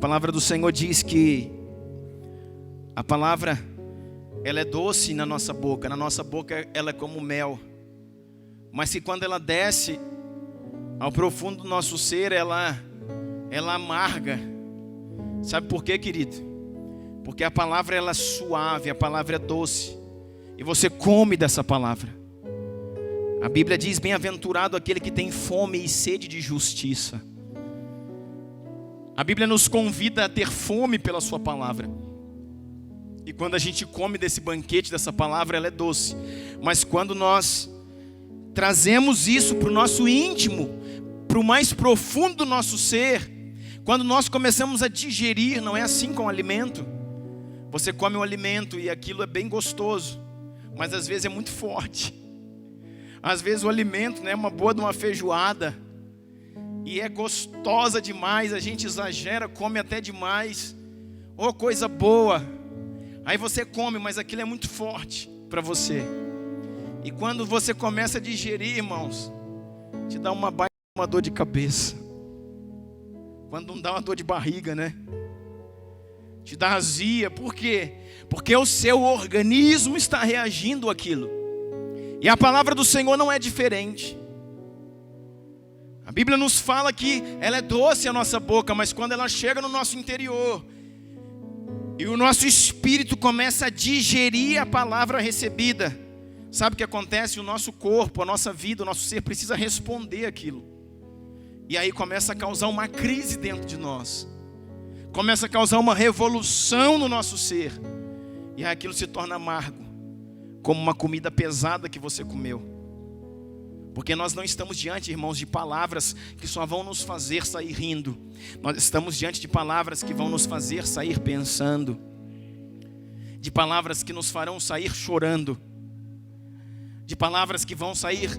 palavra do Senhor diz que a palavra, ela é doce na nossa boca ela é como mel, mas que quando ela desce ao profundo do nosso ser, ela amarga. Sabe por quê, querido? Porque a palavra ela é suave, a palavra é doce, e você come dessa palavra. A Bíblia diz: bem-aventurado aquele que tem fome e sede de justiça. A Bíblia nos convida a ter fome pela sua palavra. E quando a gente come desse banquete, dessa palavra, ela é doce. Mas quando nós trazemos isso para o nosso íntimo, para o mais profundo do nosso ser, quando nós começamos a digerir, não é assim com o alimento. Você come o alimento e aquilo é bem gostoso, mas às vezes é muito forte. Às vezes o alimento, né, é uma boa de uma feijoada, e é gostosa demais, a gente exagera, come até demais. Oh, coisa boa. Aí você come, mas aquilo é muito forte para você. E quando você começa a digerir, irmãos, te dá uma dor de cabeça. Quando não dá uma dor de barriga, né? Te dá azia. Por quê? Porque o seu organismo está reagindo àquilo. E a palavra do Senhor não é diferente. A Bíblia nos fala que ela é doce a nossa boca, mas quando ela chega no nosso interior e o nosso espírito começa a digerir a palavra recebida, sabe o que acontece? O nosso corpo, a nossa vida, o nosso ser precisa responder aquilo. E aí começa a causar uma crise dentro de nós. Começa a causar uma revolução no nosso ser. E aí aquilo se torna amargo, como uma comida pesada que você comeu. Porque nós não estamos diante, irmãos, de palavras que só vão nos fazer sair rindo. Nós estamos diante de palavras que vão nos fazer sair pensando. De palavras que nos farão sair chorando. De palavras que vão sair,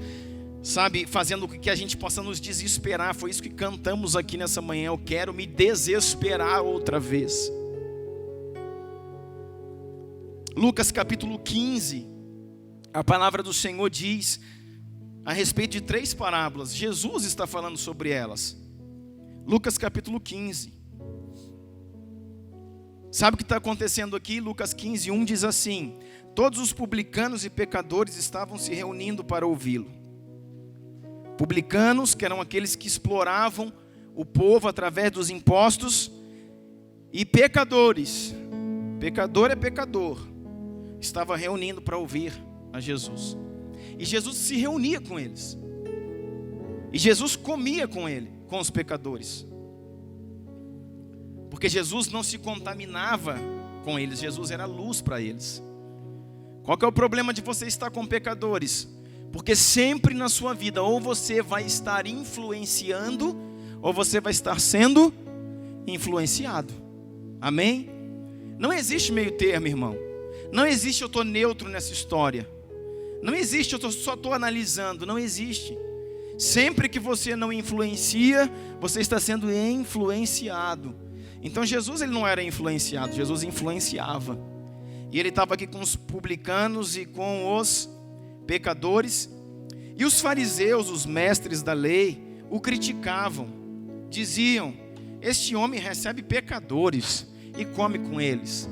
sabe, fazendo com que a gente possa nos desesperar. Foi isso que cantamos aqui nessa manhã. Eu quero me desesperar outra vez. Lucas capítulo 15. A palavra do Senhor diz a respeito de 3 parábolas. Jesus está falando sobre elas. Lucas capítulo 15. Sabe o que está acontecendo aqui? Lucas 15, 1 diz assim: todos os publicanos e pecadores estavam se reunindo para ouvi-lo. Publicanos, que eram aqueles que exploravam o povo através dos impostos, e pecadores, pecador é pecador, estava reunindo para ouvir a Jesus. E Jesus se reunia com eles. E Jesus comia com ele, com os pecadores. Porque Jesus não se contaminava com eles, Jesus era luz para eles. Qual que é o problema de você estar com pecadores? Porque sempre na sua vida, ou você vai estar influenciando, ou você vai estar sendo influenciado. Amém? Não existe meio termo, irmão. Não existe eu estou neutro nessa história. Não existe eu só estou analisando. Não existe. Sempre que você não influencia, você está sendo influenciado. Então Jesus ele não era influenciado, Jesus influenciava. E ele estava aqui com os publicanos e com os pecadores. E os fariseus, os mestres da lei, o criticavam. Diziam: este homem recebe pecadores e come com eles.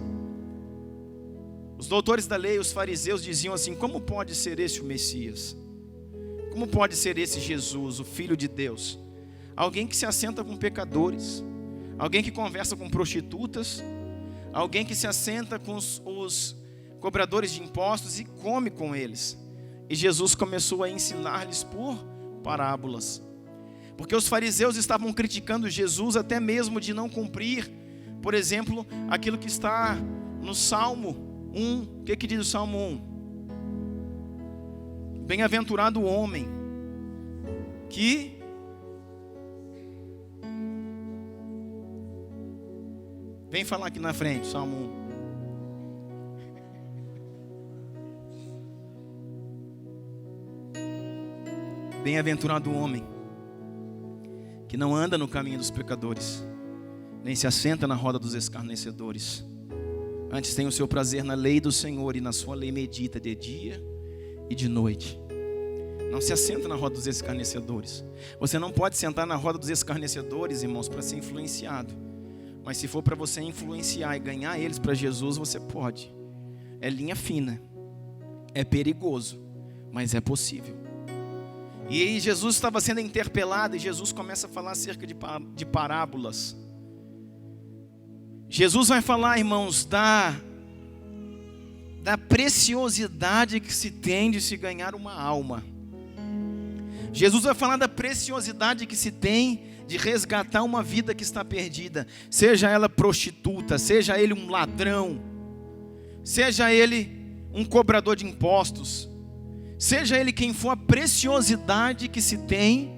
Os doutores da lei, os fariseus diziam assim: como pode ser esse o Messias? Como pode ser esse Jesus, o Filho de Deus? Alguém que se assenta com pecadores, alguém que conversa com prostitutas, alguém que se assenta com os cobradores de impostos e come com eles. E Jesus começou a ensinar-lhes por parábolas. Porque os fariseus estavam criticando Jesus até mesmo de não cumprir, por exemplo, aquilo que está no Salmo 1. O que diz o Salmo 1? Bem-aventurado o homem que vem falar aqui na frente, Salmo 1. Bem-aventurado o homem que não anda no caminho dos pecadores, nem se assenta na roda dos escarnecedores. Antes tem o seu prazer na lei do Senhor, e na sua lei medita de dia e de noite. Não se assenta na roda dos escarnecedores. Você não pode sentar na roda dos escarnecedores, irmãos, para ser influenciado. Mas se for para você influenciar e ganhar eles para Jesus, você pode. É linha fina, é perigoso, mas é possível. E aí Jesus estava sendo interpelado e Jesus começa a falar acerca de parábolas. Jesus vai falar, irmãos, da preciosidade que se tem de se ganhar uma alma. Jesus vai falar da preciosidade que se tem de resgatar uma vida que está perdida. Seja ela prostituta, seja ele um ladrão, seja ele um cobrador de impostos, seja ele quem for, a preciosidade que se tem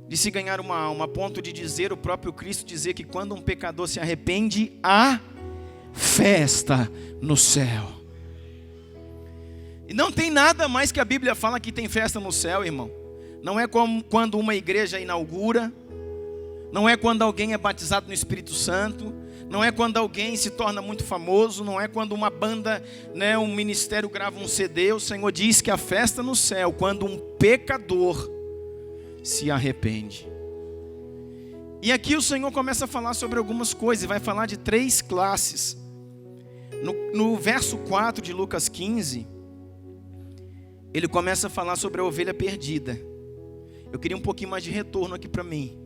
de se ganhar uma alma, a ponto de dizer, o próprio Cristo dizer que quando um pecador se arrepende, há festa no céu. E não tem nada mais que a Bíblia fala que tem festa no céu, irmão. Não é como quando uma igreja inaugura, não é quando alguém é batizado no Espírito Santo, não é quando alguém se torna muito famoso, não é quando uma banda, um ministério grava um CD. O Senhor diz que a festa no céu, quando um pecador se arrepende. E aqui o Senhor começa a falar sobre algumas coisas, e vai falar de 3 classes. No verso 4 de Lucas 15, ele começa a falar sobre a ovelha perdida. Eu queria um pouquinho mais de retorno aqui para mim.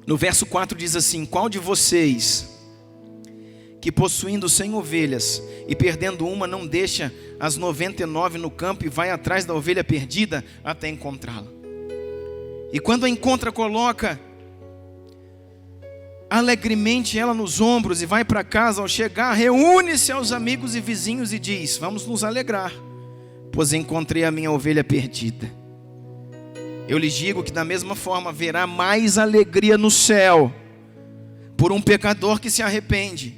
No verso 4 diz assim: qual de vocês, que possuindo 100 ovelhas e perdendo uma, não deixa as 99 no campo e vai atrás da ovelha perdida até encontrá-la? E quando a encontra, coloca alegremente ela nos ombros e vai para casa. Ao chegar, reúne-se aos amigos e vizinhos e diz: vamos nos alegrar, pois encontrei a minha ovelha perdida. Eu lhes digo que da mesma forma haverá mais alegria no céu por um pecador que se arrepende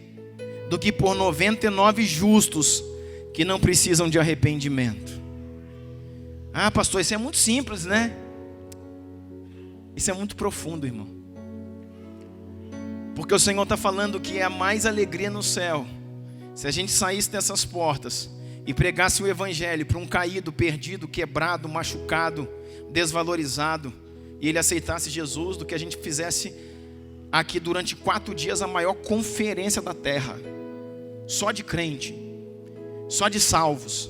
do que por 99 justos que não precisam de arrependimento. Ah, pastor, isso é muito simples, né? Isso é muito profundo, irmão. Porque o Senhor está falando que há mais alegria no céu se a gente saísse dessas portas e pregasse o evangelho para um caído, perdido, quebrado, machucado, desvalorizado, e ele aceitasse Jesus, do que a gente fizesse aqui durante 4 dias a maior conferência da terra, só de crente, só de salvos,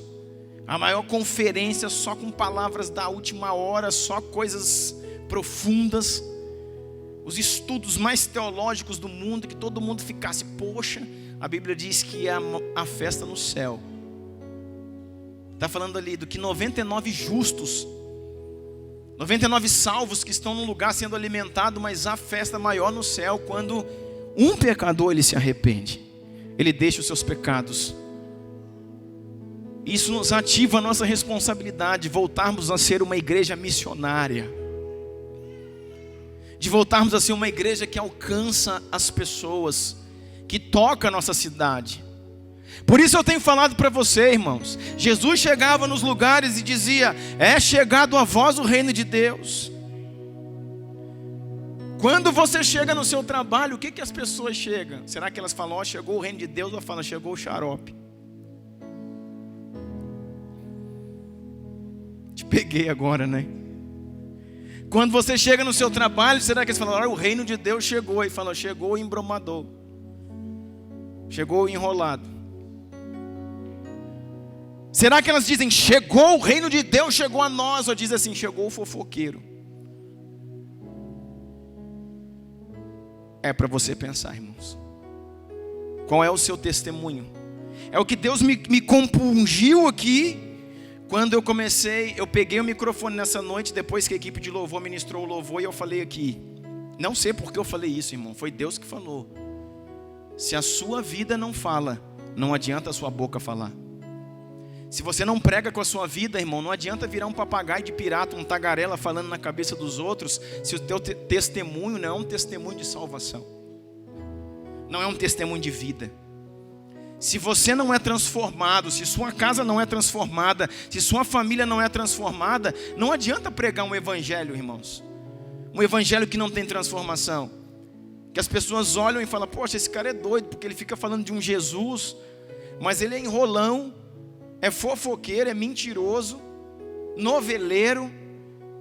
a maior conferência só com palavras da última hora, só coisas profundas, os estudos mais teológicos do mundo, que todo mundo ficasse, poxa, a Bíblia diz que é a festa no céu. Está falando ali do que 99 justos, 99 salvos que estão num lugar sendo alimentados, mas há festa maior no céu quando um pecador ele se arrepende, ele deixa os seus pecados. Isso nos ativa a nossa responsabilidade de voltarmos a ser uma igreja missionária, de voltarmos a ser uma igreja que alcança as pessoas, que toca a nossa cidade. Por isso eu tenho falado para você, irmãos, Jesus chegava nos lugares e dizia: é chegado a vós o reino de Deus. Quando você chega no seu trabalho, o que as pessoas chegam? Será que elas falam: ó, chegou o reino de Deus, ou falam: chegou o xarope? Te peguei agora, né? Quando você chega no seu trabalho, será que eles falam: olha, o reino de Deus chegou? E falam: chegou o embromador, chegou o enrolado. Será que elas dizem: chegou o reino de Deus, chegou a nós? Ou dizem assim: chegou o fofoqueiro? É para você pensar, irmãos. Qual é o seu testemunho? É o que Deus me compungiu aqui. Quando eu peguei o microfone nessa noite, depois que a equipe de louvor ministrou o louvor, e eu falei aqui. Não sei por que eu falei isso, irmão, foi Deus que falou. Se a sua vida não fala, não adianta a sua boca falar. Se você não prega com a sua vida, irmão, não adianta virar um papagaio de pirata, um tagarela falando na cabeça dos outros, se o teu testemunho não é um testemunho de salvação, não é um testemunho de vida. Se você não é transformado, se sua casa não é transformada, se sua família não é transformada, não adianta pregar um evangelho, irmãos. Um evangelho que não tem transformação, que as pessoas olham e falam: poxa, esse cara é doido, porque ele fica falando de um Jesus, mas ele é enrolão, é fofoqueiro, é mentiroso, noveleiro,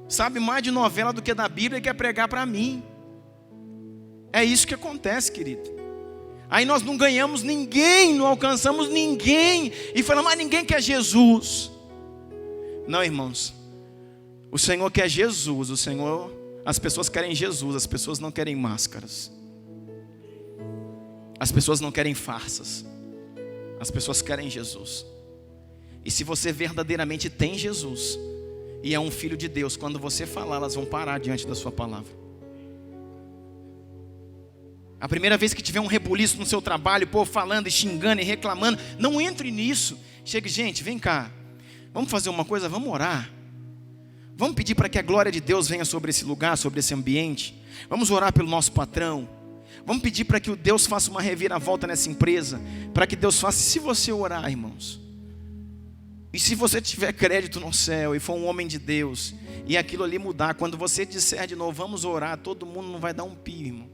sabe mais de novela do que da Bíblia e quer pregar para mim. É isso que acontece, querido. Aí nós não ganhamos ninguém, não alcançamos ninguém, e falamos, mas ninguém quer Jesus. Não, irmãos, o Senhor quer Jesus, as pessoas querem Jesus, as pessoas não querem máscaras. As pessoas não querem farsas, as pessoas querem Jesus. E se você verdadeiramente tem Jesus e é um filho de Deus, quando você falar, elas vão parar diante da sua palavra. A primeira vez que tiver um rebuliço no seu trabalho, o povo falando e xingando e reclamando, não entre nisso. Chegue, gente, vem cá, vamos fazer uma coisa, vamos orar. Vamos pedir para que a glória de Deus venha sobre esse lugar, sobre esse ambiente. Vamos orar pelo nosso patrão. Vamos pedir para que o Deus faça uma reviravolta nessa empresa, para que Deus faça, se você orar, irmãos. E se você tiver crédito no céu e for um homem de Deus, e aquilo ali mudar, quando você disser de novo, vamos orar, todo mundo não vai dar um pio, irmão.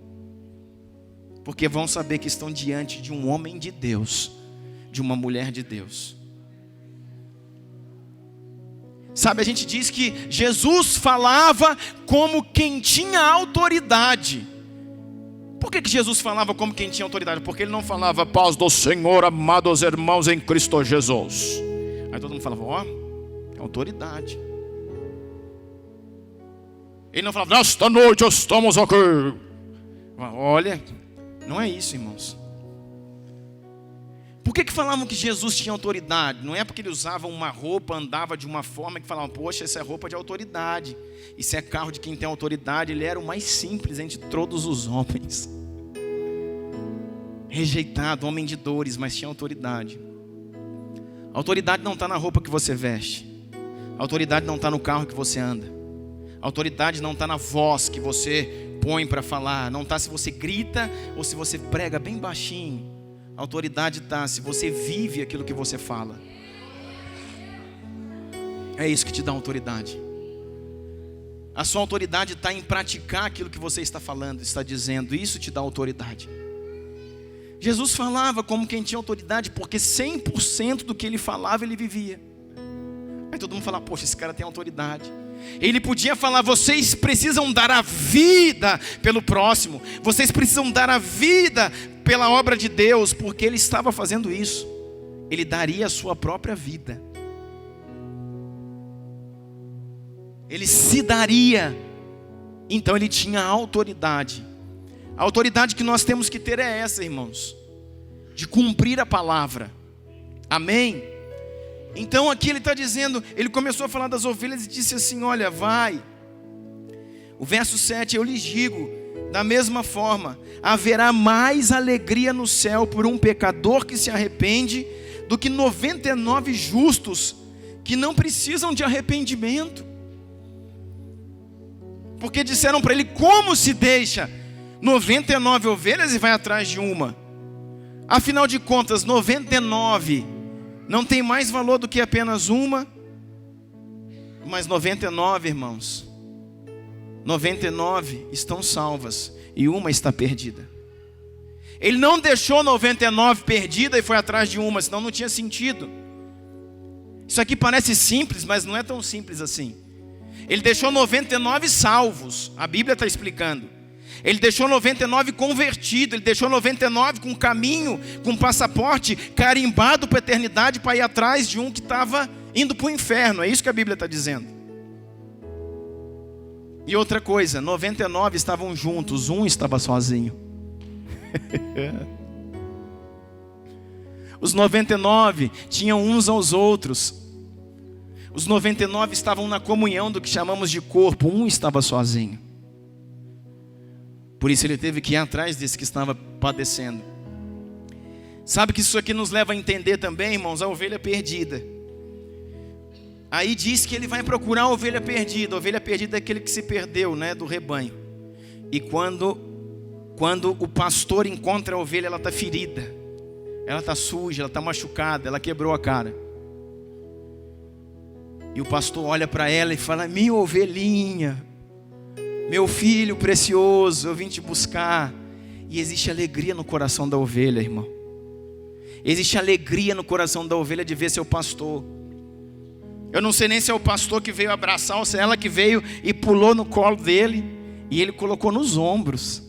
Porque vão saber que estão diante de um homem de Deus, de uma mulher de Deus. Sabe, a gente diz que Jesus falava como quem tinha autoridade. Por que Jesus falava como quem tinha autoridade? Porque ele não falava paz do Senhor, amados irmãos em Cristo Jesus. Aí todo mundo falava, ó, é autoridade. Ele não falava, nesta noite estamos aqui. Olha, não é isso, irmãos. Por que falavam que Jesus tinha autoridade? Não é porque ele usava uma roupa, andava de uma forma que falavam, poxa, essa é roupa de autoridade. Isso é carro de quem tem autoridade. Ele era o mais simples entre todos os homens. Rejeitado, homem de dores, mas tinha autoridade. A autoridade não está na roupa que você veste. A autoridade não está no carro que você anda. A autoridade não está na voz que você põe para falar. Não está se você grita ou se você prega bem baixinho. A autoridade está se você vive aquilo que você fala. É isso que te dá autoridade. A sua autoridade está em praticar aquilo que você está falando, está dizendo. Isso te dá autoridade. Jesus falava como quem tinha autoridade, porque 100% do que ele falava, ele vivia. Aí todo mundo fala, poxa, esse cara tem autoridade. Ele podia falar, vocês precisam dar a vida pelo próximo. Vocês precisam dar a vida pela obra de Deus, porque ele estava fazendo isso. Ele daria a sua própria vida. Ele se daria. Então ele tinha autoridade. A autoridade que nós temos que ter é essa, irmãos, de cumprir a palavra. Amém? Então aqui ele está dizendo, ele começou a falar das ovelhas e disse assim, olha, vai. O verso 7, eu lhes digo, da mesma forma, haverá mais alegria no céu por um pecador que se arrepende, do que 99 justos que não precisam de arrependimento. Porque disseram para ele, como se deixa 99 ovelhas e vai atrás de uma? Afinal de contas, 99 não tem mais valor do que apenas uma. Mas 99, irmãos, 99 estão salvas e uma está perdida. Ele não deixou 99 perdida e foi atrás de uma, senão não tinha sentido. Isso aqui parece simples, mas não é tão simples assim. Ele deixou 99 salvos, a Bíblia está explicando. Ele deixou 99 convertidos, ele deixou 99 com caminho, com passaporte carimbado para a eternidade, para ir atrás de um que estava indo para o inferno. É isso que a Bíblia está dizendo. E outra coisa, 99 estavam juntos, um estava sozinho. Os 99 tinham uns aos outros. Os 99 estavam na comunhão do que chamamos de corpo, um estava sozinho. Por isso ele teve que ir atrás desse que estava padecendo. Sabe que isso aqui nos leva a entender também, irmãos, a ovelha perdida. Aí diz que ele vai procurar a ovelha perdida. A ovelha perdida é aquele que se perdeu, né, do rebanho. E quando o pastor encontra a ovelha, ela está ferida. Ela está suja, ela está machucada, ela quebrou a cara. E o pastor olha para ela e fala, minha ovelhinha, meu filho precioso, eu vim te buscar. E existe alegria no coração da ovelha, irmão. Existe alegria no coração da ovelha de ver seu pastor. Eu não sei nem se é o pastor que veio abraçar ou se é ela que veio e pulou no colo dele. E ele colocou nos ombros.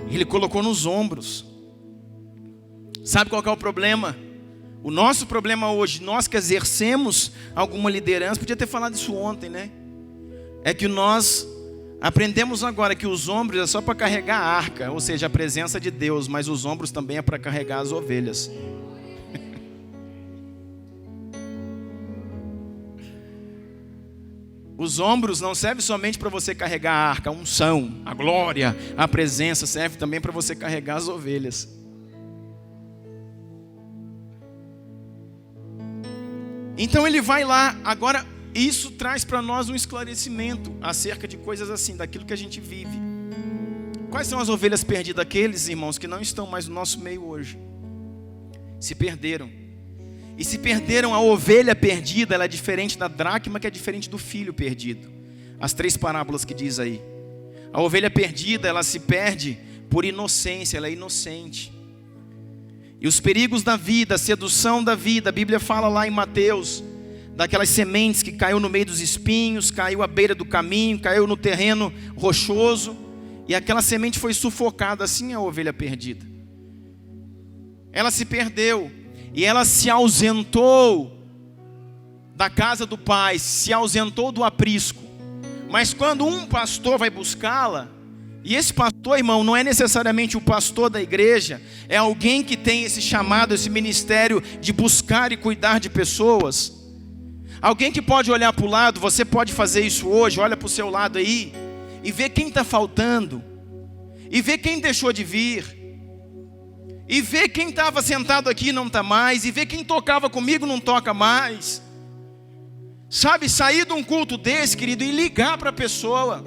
Ele colocou nos ombros. Sabe qual que é o problema? O nosso problema hoje, nós que exercemos alguma liderança, podia ter falado isso ontem, né? É que nós aprendemos agora que os ombros é só para carregar a arca, ou seja, a presença de Deus, mas os ombros também é para carregar as ovelhas. Os ombros não servem somente para você carregar a arca, a unção, a glória, a presença, serve também para você carregar as ovelhas. Então ele vai lá, agora isso traz para nós um esclarecimento acerca de coisas assim, daquilo que a gente vive. Quais são as ovelhas perdidas? Aqueles, irmãos, que não estão mais no nosso meio hoje. Se perderam. E se perderam, a ovelha perdida, ela é diferente da dracma, que é diferente do filho perdido. As 3 parábolas que diz aí. A ovelha perdida, ela se perde por inocência, ela é inocente. E os perigos da vida, a sedução da vida, a Bíblia fala lá em Mateus, daquelas sementes que caiu no meio dos espinhos, caiu à beira do caminho, caiu no terreno rochoso, e aquela semente foi sufocada, assim é a ovelha perdida. Ela se perdeu. E ela se ausentou da casa do pai, se ausentou do aprisco. Mas quando um pastor vai buscá-la, e esse pastor, irmão, não é necessariamente o pastor da igreja, é alguém que tem esse chamado, esse ministério de buscar e cuidar de pessoas. Alguém que pode olhar para o lado, você pode fazer isso hoje, olha para o seu lado aí, e ver quem está faltando, e ver quem deixou de vir, e ver quem estava sentado aqui e não está mais, e ver quem tocava comigo não toca mais. Sabe, sair de um culto desse, querido, e ligar para a pessoa.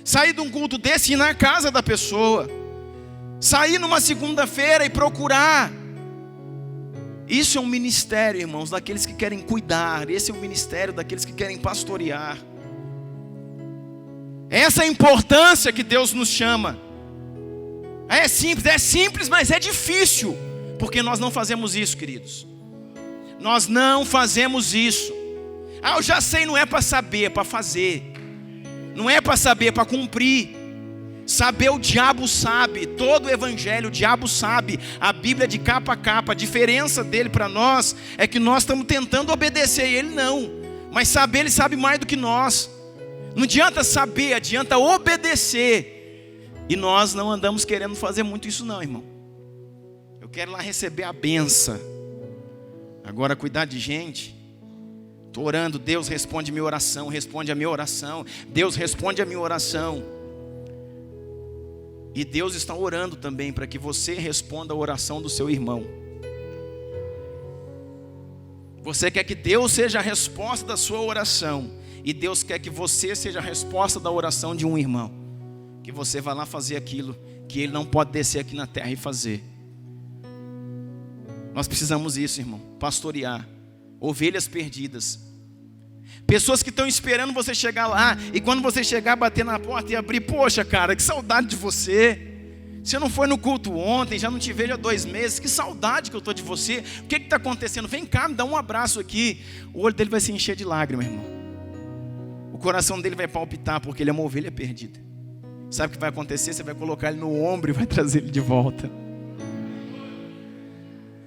Sair de um culto desse e ir na casa da pessoa. Sair numa segunda-feira e procurar. Isso é um ministério, irmãos, daqueles que querem cuidar. Esse é um ministério daqueles que querem pastorear. Essa é a importância que Deus nos chama. É simples, mas é difícil, porque nós não fazemos isso, queridos. Nós não fazemos isso. Eu já sei, não é para saber, é para fazer. Não é para saber, é para cumprir. Saber o diabo sabe, todo o evangelho o diabo sabe, a Bíblia de capa a capa. A diferença dele para nós é que nós estamos tentando obedecer e ele não. Mas saber, ele sabe mais do que nós. Não adianta saber, adianta obedecer. E nós não andamos querendo fazer muito isso não, irmão. Eu quero lá receber a benção. Agora cuidar de gente. Estou orando, Deus responde minha oração, responde a minha oração. Deus responde a minha oração. E Deus está orando também para que você responda a oração do seu irmão. Você quer que Deus seja a resposta da sua oração. E Deus quer que você seja a resposta da oração de um irmão. Que você vai lá fazer aquilo que ele não pode descer aqui na terra e fazer. Nós precisamos disso, irmão. Pastorear. Ovelhas perdidas. Pessoas que estão esperando você chegar lá. E quando você chegar, bater na porta e abrir. Poxa, cara, que saudade de você. Você não foi no culto ontem, já não te vejo há 2 meses. Que saudade que eu estou de você. O que está acontecendo? Vem cá, me dá um abraço aqui. O olho dele vai se encher de lágrimas, irmão. O coração dele vai palpitar, porque ele é uma ovelha perdida. Sabe o que vai acontecer? Você vai colocar ele no ombro e vai trazer ele de volta.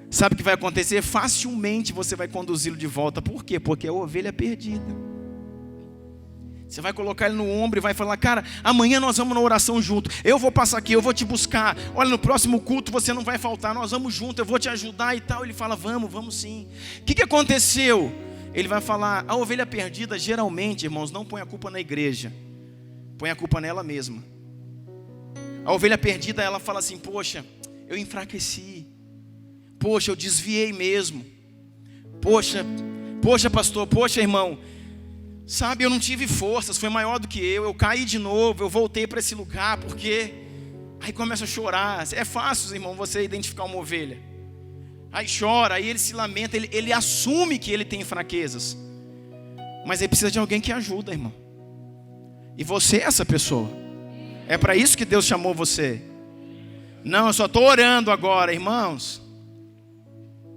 Sabe o que vai acontecer? Facilmente você vai conduzi-lo de volta. Por quê? Porque é a ovelha perdida. Você vai colocar ele no ombro e vai falar: cara, amanhã nós vamos na oração junto. Eu vou passar aqui, eu vou te buscar. Olha, no próximo culto você não vai faltar. Nós vamos junto, eu vou te ajudar e tal. Ele fala: vamos sim. O que aconteceu? Ele vai falar: a ovelha perdida geralmente, irmãos, não põe a culpa na igreja. Põe a culpa nela mesma. A ovelha perdida, ela fala assim: poxa, eu enfraqueci. Poxa, eu desviei mesmo. Poxa, pastor, poxa, irmão. Sabe, eu não tive forças, foi maior do que eu caí de novo, eu voltei para esse lugar, porque... Aí começa a chorar. É fácil, irmão, você identificar uma ovelha. Aí chora, aí ele se lamenta, ele assume que ele tem fraquezas. Mas ele precisa de alguém que ajuda, irmão. E você é essa pessoa. É para isso que Deus chamou você. Não, eu só estou orando agora, irmãos.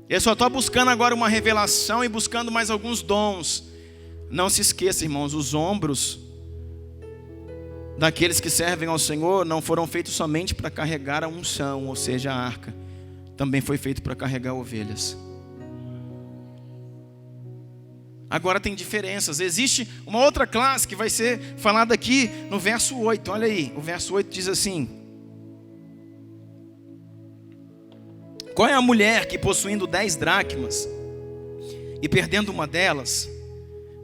Eu só estou buscando agora uma revelação e buscando mais alguns dons. Não se esqueça, irmãos, os ombros daqueles que servem ao Senhor não foram feitos somente para carregar a unção, ou seja, a arca. Também foi feito para carregar ovelhas. Agora tem diferenças. Existe uma outra classe que vai ser falada aqui no verso 8. Olha aí, o verso 8 diz assim: qual é a mulher que, possuindo 10 dracmas e perdendo uma delas,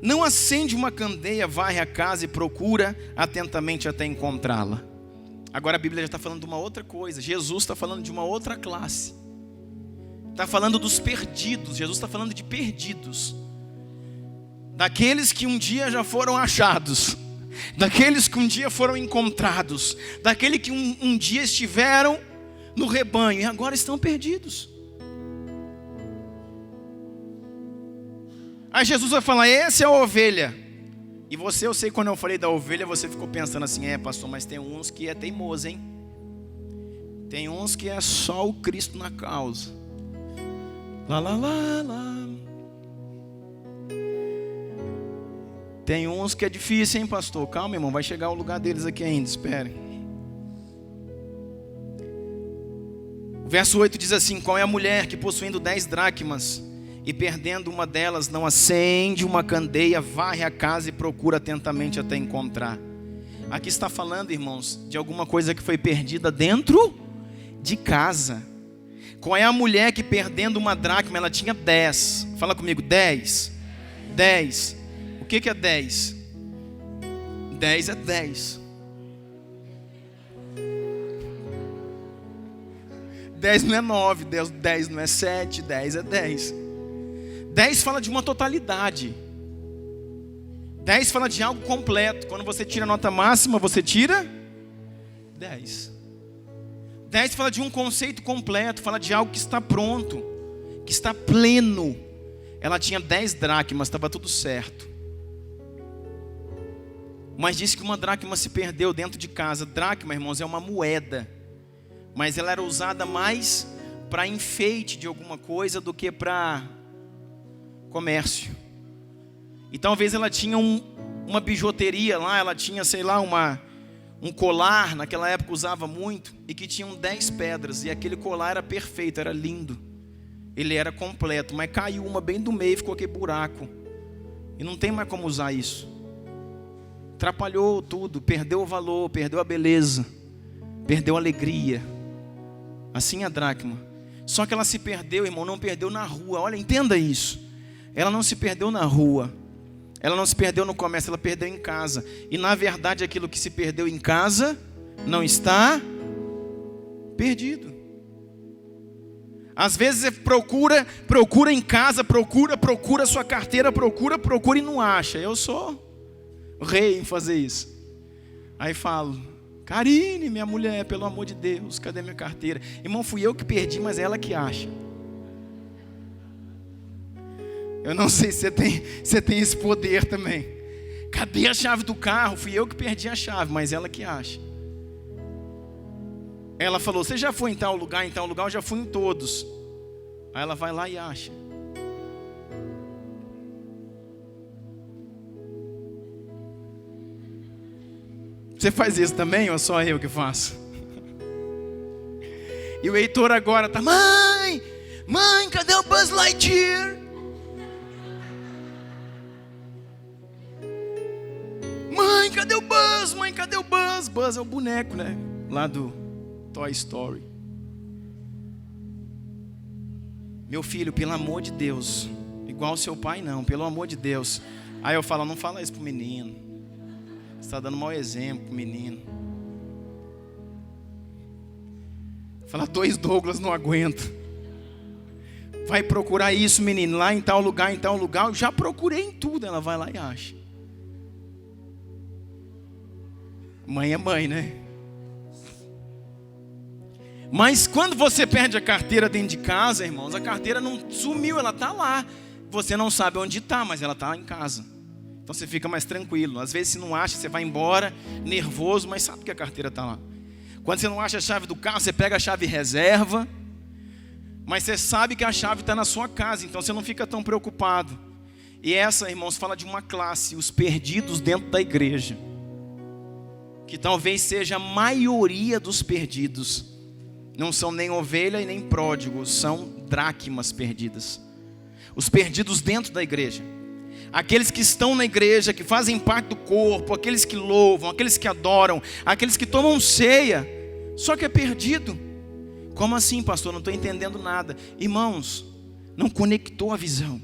não acende uma candeia, varre a casa e procura atentamente até encontrá-la? Agora a Bíblia já está falando de uma outra coisa. Jesus está falando de uma outra classe. Está falando dos perdidos. Jesus está falando de perdidos. Daqueles que um dia já foram achados. Daqueles que um dia foram encontrados. Daqueles que um dia estiveram no rebanho e agora estão perdidos. Aí Jesus vai falar: essa é a ovelha. E você, eu sei, quando eu falei da ovelha, você ficou pensando assim: pastor, mas tem uns que é teimoso, hein? Tem uns que é só o Cristo na causa. Lá, lá, lá, lá. Tem uns que é difícil, hein, pastor? Calma, irmão, vai chegar o lugar deles aqui ainda, espere. O verso 8 diz assim: qual é a mulher que, possuindo 10 dracmas e perdendo uma delas, não acende uma candeia, varre a casa e procura atentamente até encontrar? Aqui está falando, irmãos, de alguma coisa que foi perdida dentro de casa. Qual é a mulher que, perdendo uma dracma, ela tinha 10? Fala comigo, 10. 10. O que é 10? 10 é 10. 10 não é 9, 10 não é 7, 10 é 10. 10 fala de uma totalidade. 10 fala de algo completo. Quando você tira a nota máxima, você tira 10. 10 fala de um conceito completo, fala de algo que está pronto, que está pleno. Ela tinha 10 dracmas, estava tudo certo. Mas disse que uma dracma se perdeu dentro de casa. Dracma, irmãos, é uma moeda. Mas ela era usada mais para enfeite de alguma coisa do que para comércio. E talvez ela tinha uma bijuteria lá, ela tinha, sei lá, um colar, naquela época usava muito, e que tinham 10 pedras, e aquele colar era perfeito, era lindo. Ele era completo, mas caiu uma bem do meio, ficou aquele buraco. E não tem mais como usar isso. Atrapalhou tudo, perdeu o valor, perdeu a beleza, perdeu a alegria. Assim a dracma. Só que ela se perdeu, irmão, não perdeu na rua. Olha, entenda isso. Ela não se perdeu na rua. Ela não se perdeu no comércio, ela perdeu em casa. E na verdade aquilo que se perdeu em casa não está perdido. Às vezes você procura em casa, procura sua carteira, procura e não acha. Eu sou rei em fazer isso. Aí falo: Karine, minha mulher, pelo amor de Deus, cadê minha carteira? Irmão, fui eu que perdi, mas é ela que acha. Eu não sei se você tem esse poder também. Cadê a chave do carro? Fui eu que perdi a chave, mas ela que acha. Ela falou: você já foi em tal lugar? Em tal lugar eu já fui em todos. Aí ela vai lá e acha. Você faz isso também ou só eu que faço? E o Heitor agora tá: mãe, cadê o Buzz Lightyear? Mãe, cadê o Buzz? Mãe, cadê o Buzz? Buzz é o boneco, né? Lá do Toy Story. Meu filho, pelo amor de Deus, igual seu pai não, pelo amor de Deus. Aí eu falo: não fala isso pro menino. Você está dando mau exemplo pro menino. Fala: 2 Douglas não aguento. Vai procurar isso, menino, lá em tal lugar, em tal lugar. Eu já procurei em tudo. Ela vai lá e acha. Mãe é mãe, né? Mas quando você perde a carteira dentro de casa, irmãos, a carteira não sumiu, ela está lá. Você não sabe onde está, mas ela está em casa. Então você fica mais tranquilo. Às vezes, se não acha, você vai embora nervoso, mas sabe que a carteira está lá. Quando você não acha a chave do carro, você pega a chave reserva. Mas você sabe que a chave está na sua casa, então você não fica tão preocupado. E essa, irmãos, fala de uma classe, os perdidos dentro da igreja, que talvez seja a maioria dos perdidos. Não são nem ovelha e nem pródigos, são dracmas perdidas. Os perdidos dentro da igreja. Aqueles que estão na igreja, que fazem parte do corpo, aqueles que louvam, aqueles que adoram, aqueles que tomam ceia, só que é perdido. Como assim, pastor? Não estou entendendo nada. Irmãos, não conectou a visão,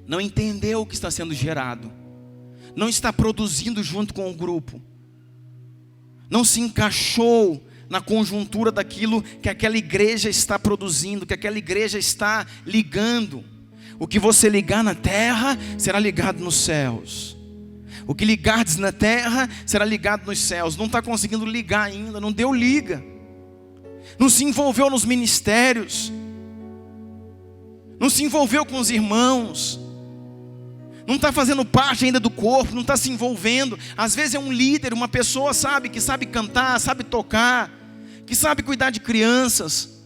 não entendeu o que está sendo gerado, não está produzindo junto com o grupo, não se encaixou na conjuntura daquilo que aquela igreja está produzindo, que aquela igreja está ligando. O que você ligar na terra, será ligado nos céus. O que ligardes na terra, será ligado nos céus. Não está conseguindo ligar ainda, não deu liga. Não se envolveu nos ministérios. Não se envolveu com os irmãos. Não está fazendo parte ainda do corpo, não está se envolvendo. Às vezes é um líder, uma pessoa, sabe, que sabe cantar, sabe tocar, que sabe cuidar de crianças,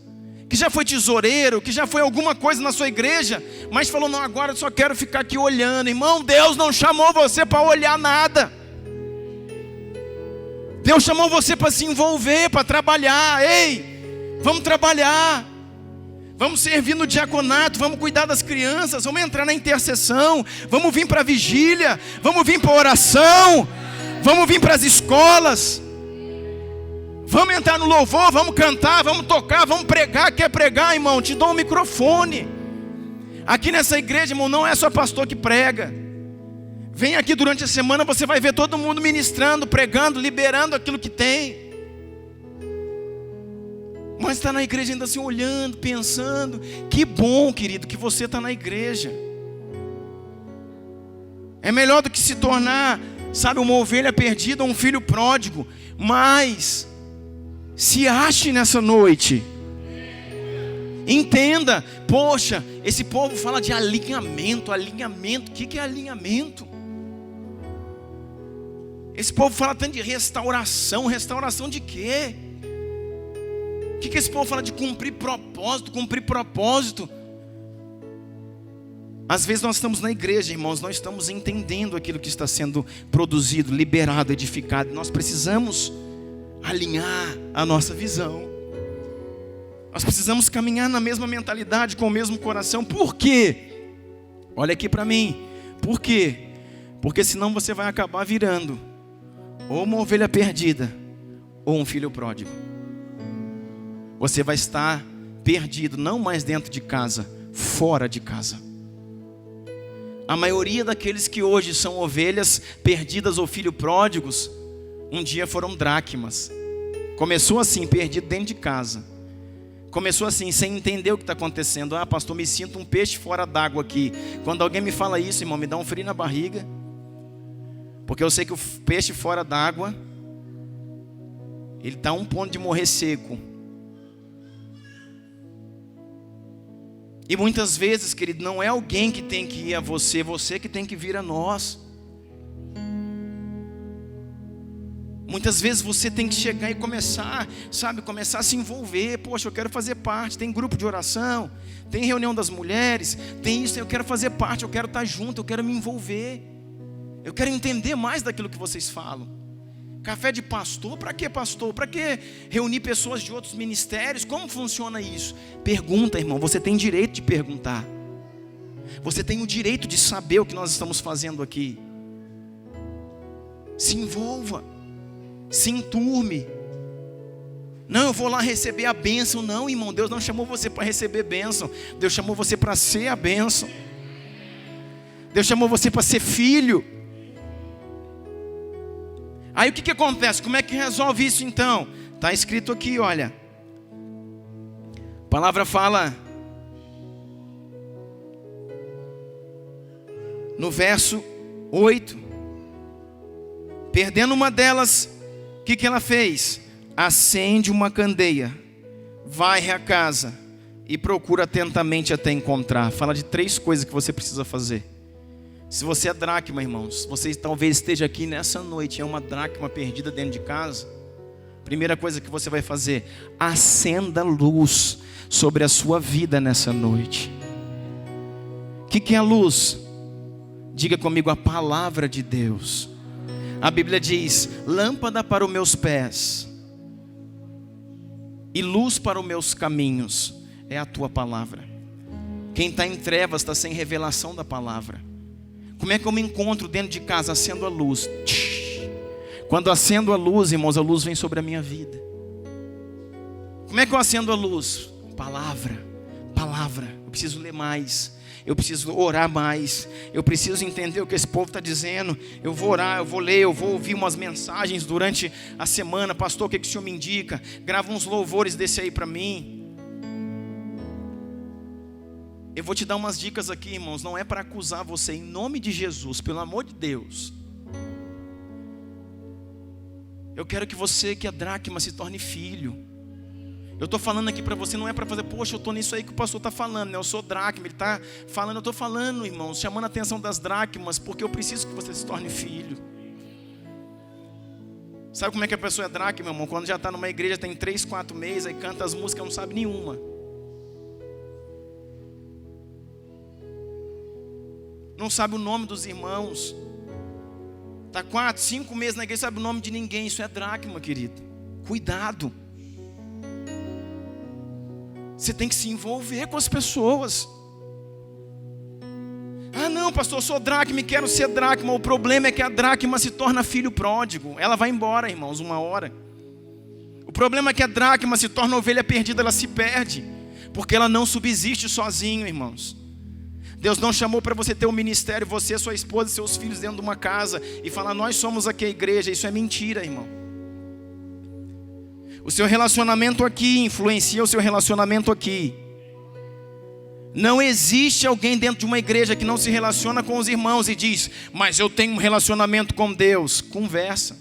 que já foi tesoureiro, que já foi alguma coisa na sua igreja, mas falou, não, agora eu só quero ficar aqui olhando. Irmão, Deus não chamou você para olhar nada. Deus chamou você para se envolver, para trabalhar. Ei, vamos trabalhar. Vamos servir no diaconato, vamos cuidar das crianças, vamos entrar na intercessão, vamos vir para a vigília, vamos vir para a oração, vamos vir para as escolas, vamos entrar no louvor, vamos cantar, vamos tocar, vamos pregar. Quer pregar, irmão? Te dou um microfone. Aqui nessa igreja, irmão, não é só pastor que prega. Vem aqui durante a semana, você vai ver todo mundo ministrando, pregando, liberando aquilo que tem. Mas está na igreja ainda assim olhando, pensando. Que bom, querido, que você está na igreja. É melhor do que se tornar, sabe, uma ovelha perdida ou um filho pródigo. Mas se ache nessa noite. Entenda. Poxa, esse povo fala de alinhamento. Alinhamento, o que é alinhamento? Esse povo fala tanto de restauração. Restauração de quê? O que esse povo fala de cumprir propósito? Cumprir propósito. Às vezes nós estamos na igreja, irmãos, nós estamos entendendo aquilo que está sendo produzido, liberado, edificado. Nós precisamos alinhar a nossa visão. Nós precisamos caminhar na mesma mentalidade, com o mesmo coração. Por quê? Olha aqui para mim. Por quê? Porque senão você vai acabar virando ou uma ovelha perdida ou um filho pródigo. Você vai estar perdido, não mais dentro de casa, fora de casa. A maioria daqueles que hoje são ovelhas perdidas ou filhos pródigos, um dia foram dracmas. Começou assim, perdido dentro de casa. Começou assim, sem entender o que está acontecendo. Ah, pastor, me sinto um peixe fora d'água aqui. Quando alguém me fala isso, irmão, me dá um frio na barriga. Porque eu sei que o peixe fora d'água, ele está a um ponto de morrer seco. E muitas vezes, querido, não é alguém que tem que ir a você, você que tem que vir a nós. Muitas vezes você tem que chegar e começar, sabe, começar a se envolver. Poxa, eu quero fazer parte, tem grupo de oração, tem reunião das mulheres, tem isso, eu quero fazer parte, eu quero estar junto, eu quero me envolver. Eu quero entender mais daquilo que vocês falam. Café de pastor, para que pastor? Para que reunir pessoas de outros ministérios? Como funciona isso? Pergunta, irmão, você tem direito de perguntar. Você tem o direito de saber o que nós estamos fazendo aqui. Se envolva, se enturme. Não, eu vou lá receber a bênção. Não, irmão, Deus não chamou você para receber bênção. Deus chamou você para ser a bênção. Deus chamou você para ser filho. Aí o que acontece? Como é que resolve isso então? Está escrito aqui, olha. A palavra fala no verso 8. Perdendo uma delas, o que ela fez? Acende uma candeia, vai à casa e procura atentamente até encontrar. Fala de 3 coisas que você precisa fazer. Se você é dracma, irmãos, você talvez esteja aqui nessa noite, é uma dracma perdida dentro de casa. Primeira coisa que você vai fazer, acenda a luz. sobre a sua vida nessa noite. O que é a luz? Diga comigo: a palavra de Deus. A Bíblia diz: lâmpada para os meus pés e luz para os meus caminhos é a tua palavra. Quem está em trevas está sem revelação da palavra. Como é que eu me encontro dentro de casa? Acendo a luz. Quando acendo a luz, irmãos, a luz vem sobre a minha vida. Como é que eu acendo a luz? Palavra, palavra. Eu preciso ler mais, eu preciso orar mais, eu preciso entender o que esse povo está dizendo. Eu vou orar, eu vou ler, eu vou ouvir umas mensagens durante a semana. Pastor, o que o senhor me indica? Grava uns louvores desse aí para mim. Eu vou te dar umas dicas aqui, irmãos. Não é para acusar você, em nome de Jesus, pelo amor de Deus. Eu quero que você, que é dracma, se torne filho. Eu estou falando aqui para você, não é para fazer, poxa, eu estou nisso aí que o pastor está falando, né? Eu sou dracma, ele está falando, eu estou falando, irmãos, chamando a atenção das dracmas, porque eu preciso que você se torne filho. Sabe como é que a pessoa é dracma, meu irmão? Quando já está numa igreja, tem 3, 4 meses, aí canta as músicas, não sabe nenhuma. Não sabe o nome dos irmãos. Está 4, 5 meses na igreja, sabe o nome de ninguém. Isso é dracma, querido. Cuidado. Você tem que se envolver com as pessoas. Ah não, pastor, eu sou dracma e quero ser dracma. O problema é que a dracma se torna filho pródigo. Ela vai embora, irmãos, uma hora. O problema é que a dracma se torna ovelha perdida, ela se perde. Porque ela não subsiste sozinho, irmãos. Deus não chamou para você ter um ministério, você, sua esposa e seus filhos dentro de uma casa e falar, nós somos aqui a igreja. Isso é mentira, irmão. O seu relacionamento aqui influencia o seu relacionamento aqui. Não existe alguém dentro de uma igreja que não se relaciona com os irmãos e diz, mas eu tenho um relacionamento com Deus. Conversa.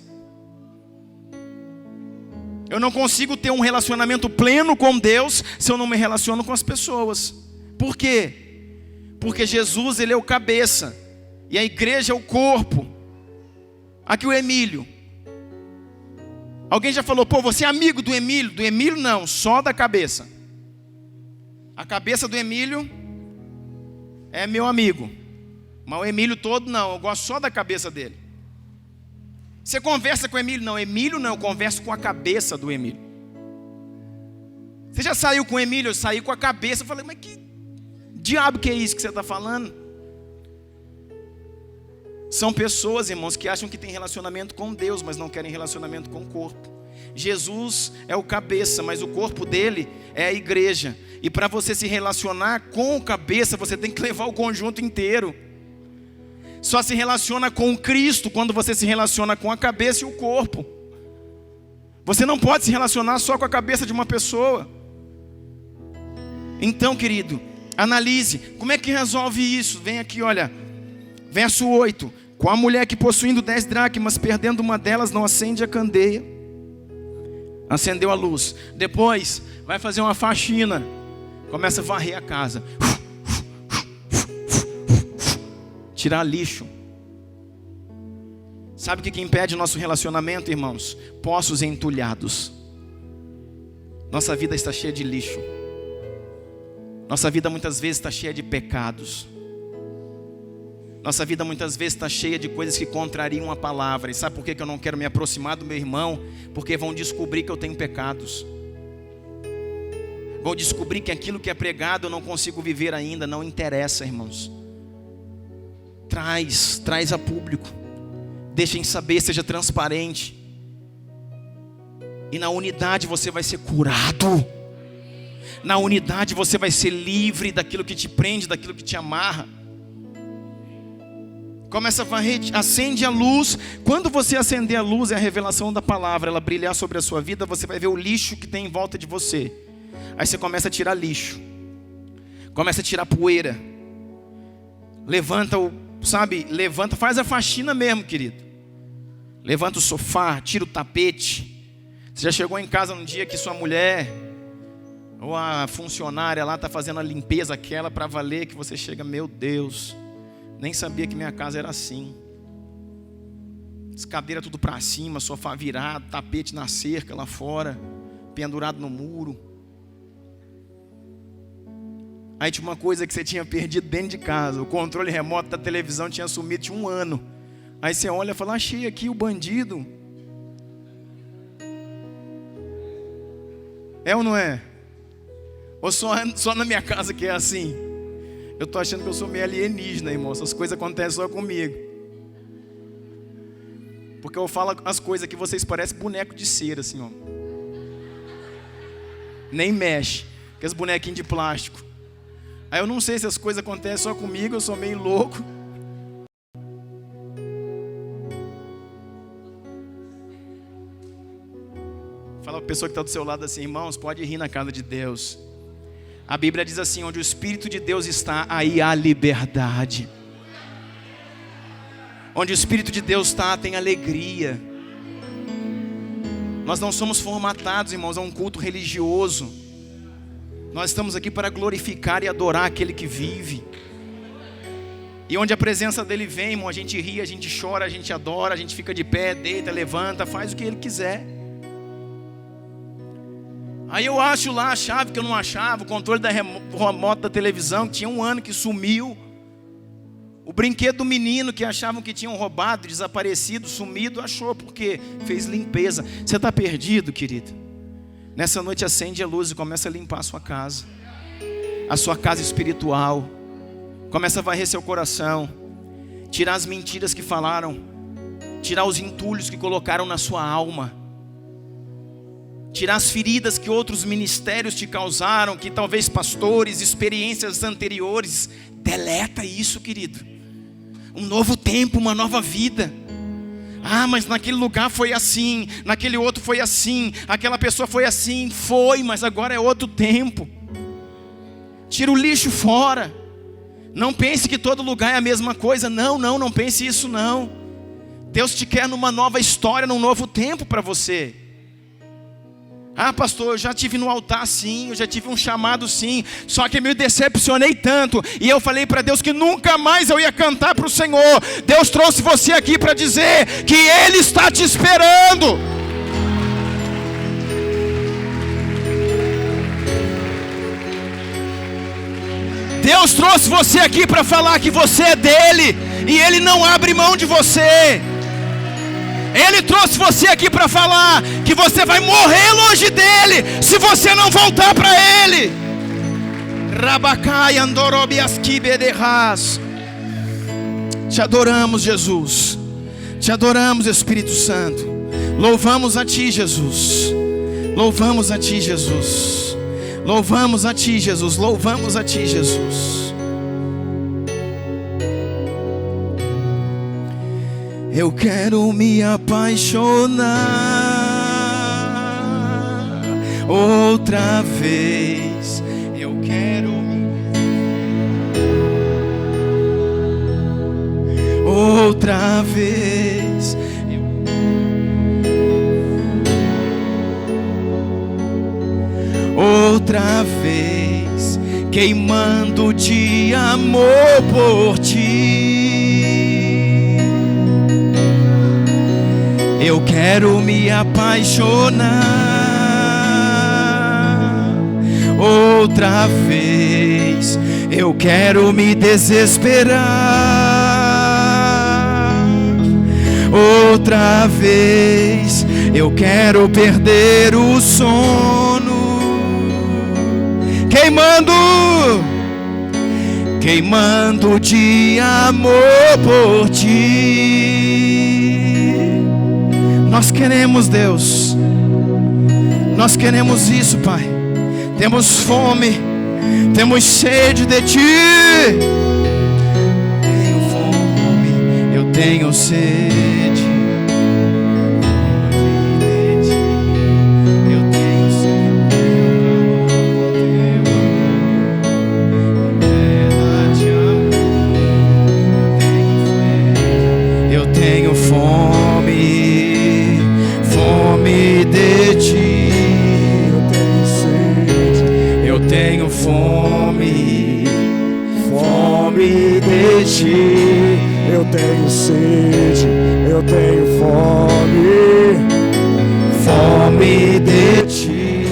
Eu não consigo ter um relacionamento pleno com Deus se eu não me relaciono com as pessoas. Por quê? Porque Jesus, ele é o cabeça e a igreja é o corpo. Aqui o Emílio. Alguém já falou, pô, você é amigo do Emílio? Do Emílio não, só da cabeça. A cabeça do Emílio é meu amigo, mas o Emílio todo não, eu gosto só da cabeça dele. Você conversa com o Emílio? Não, Emílio não, eu converso com a cabeça do Emílio. Você já saiu com o Emílio? Eu saí com a cabeça. Eu falei, mas que diabo que é isso que você está falando? São pessoas, irmãos, que acham que tem relacionamento com Deus, mas não querem relacionamento com o corpo. Jesus é o cabeça, mas o corpo dele é a igreja. E para você se relacionar com o cabeça, você tem que levar o conjunto inteiro. Só se relaciona com Cristo quando você se relaciona com a cabeça e o corpo. Você não pode se relacionar só com a cabeça de uma pessoa. Então, querido, analise. Como é que resolve isso? Vem aqui, olha. Verso 8. Com a mulher que possuindo 10 dracmas, perdendo uma delas, não acende a candeia. Acendeu a luz. Depois, vai fazer uma faxina. Começa a varrer a casa. Tirar lixo. Sabe o que impede o nosso relacionamento, irmãos? Poços entulhados. Nossa vida está cheia de lixo. Nossa vida muitas vezes está cheia de pecados. Nossa vida muitas vezes está cheia de coisas que contrariam a palavra. E sabe por que eu não quero me aproximar do meu irmão? Porque vão descobrir que eu tenho pecados. Vão descobrir que aquilo que é pregado eu não consigo viver ainda. Não interessa, irmãos. Traz a público. Deixem saber, seja transparente. E na unidade você vai ser curado. Na unidade você vai ser livre daquilo que te prende, daquilo que te amarra. Começa a varrer, acende a luz. Quando você acender a luz, é a revelação da palavra, ela brilhar sobre a sua vida, você vai ver o lixo que tem em volta de você. Aí você começa a tirar lixo. Começa a tirar poeira. Levanta levanta, faz a faxina mesmo, querido. Levanta o sofá, tira o tapete. Você já chegou em casa num dia que sua mulher ou a funcionária lá está fazendo a limpeza aquela para valer, que você chega, meu Deus, nem sabia que minha casa era assim. As cadeiras tudo para cima, sofá virado, tapete na cerca lá fora, pendurado no muro. Aí tinha uma coisa que você tinha perdido dentro de casa. O controle remoto da televisão tinha sumido, tinha 1 ano. Aí você olha e fala, achei aqui o bandido. É ou não é? Ou só na minha casa que é assim? Eu tô achando que eu sou meio alienígena, irmão. Essas coisas acontecem só comigo. Porque eu falo as coisas que vocês parecem boneco de cera, assim, ó. Nem mexe. Aqueles bonequinhos de plástico. Aí eu não sei se as coisas acontecem só comigo, eu sou meio louco. Fala para a pessoa que está do seu lado assim, irmãos, pode rir na casa de Deus. A Bíblia diz assim, onde o Espírito de Deus está, aí há liberdade. Onde o Espírito de Deus está, tem alegria. Nós não somos formatados, irmãos, a um culto religioso. Nós estamos aqui para glorificar e adorar aquele que vive. E onde a presença dele vem, irmão, a gente ri, a gente chora, a gente adora, a gente fica de pé, deita, levanta, faz o que ele quiser. Aí eu acho lá a chave que eu não achava, o controle da remoto da televisão, que tinha 1 ano que sumiu. O brinquedo do menino que achavam que tinham roubado, desaparecido, sumido, achou porque fez limpeza. Você está perdido, querido? Nessa noite acende a luz e começa a limpar a sua casa espiritual. Começa a varrer seu coração, tirar as mentiras que falaram, tirar os entulhos que colocaram na sua alma, tirar as feridas que outros ministérios te causaram, que talvez pastores, experiências anteriores. Deleta isso, querido. Um novo tempo, uma nova vida. Ah, mas naquele lugar foi assim, naquele outro foi assim, aquela pessoa foi assim. Foi, mas agora é outro tempo. Tira o lixo fora. Não pense que todo lugar é a mesma coisa. Não pense isso não. Deus te quer numa nova história, num novo tempo para você. Ah, pastor, eu já tive no altar sim, eu já tive um chamado sim, só que eu me decepcionei tanto, e eu falei para Deus que nunca mais eu ia cantar para o Senhor. Deus trouxe você aqui para dizer que Ele está te esperando. Deus trouxe você aqui para falar que você é dele, e Ele não abre mão de você. Ele trouxe você aqui para falar que você vai morrer longe dele se você não voltar para ele. Te adoramos, Jesus. Te adoramos, Espírito Santo. Louvamos a Ti, Jesus. Louvamos a Ti, Jesus. Louvamos a Ti, Jesus. Louvamos a Ti, Jesus. Eu quero me apaixonar outra vez. Eu quero outra vez. Outra vez, queimando de amor por Ti. Eu quero me apaixonar outra vez. Eu quero me desesperar outra vez. Eu quero perder o sono. Queimando de amor por Ti. Nós queremos, Deus. Nós queremos isso, Pai. Temos fome, temos sede de Ti. Tenho fome, eu tenho sede. Eu tenho sede, eu tenho fome, fome de Ti.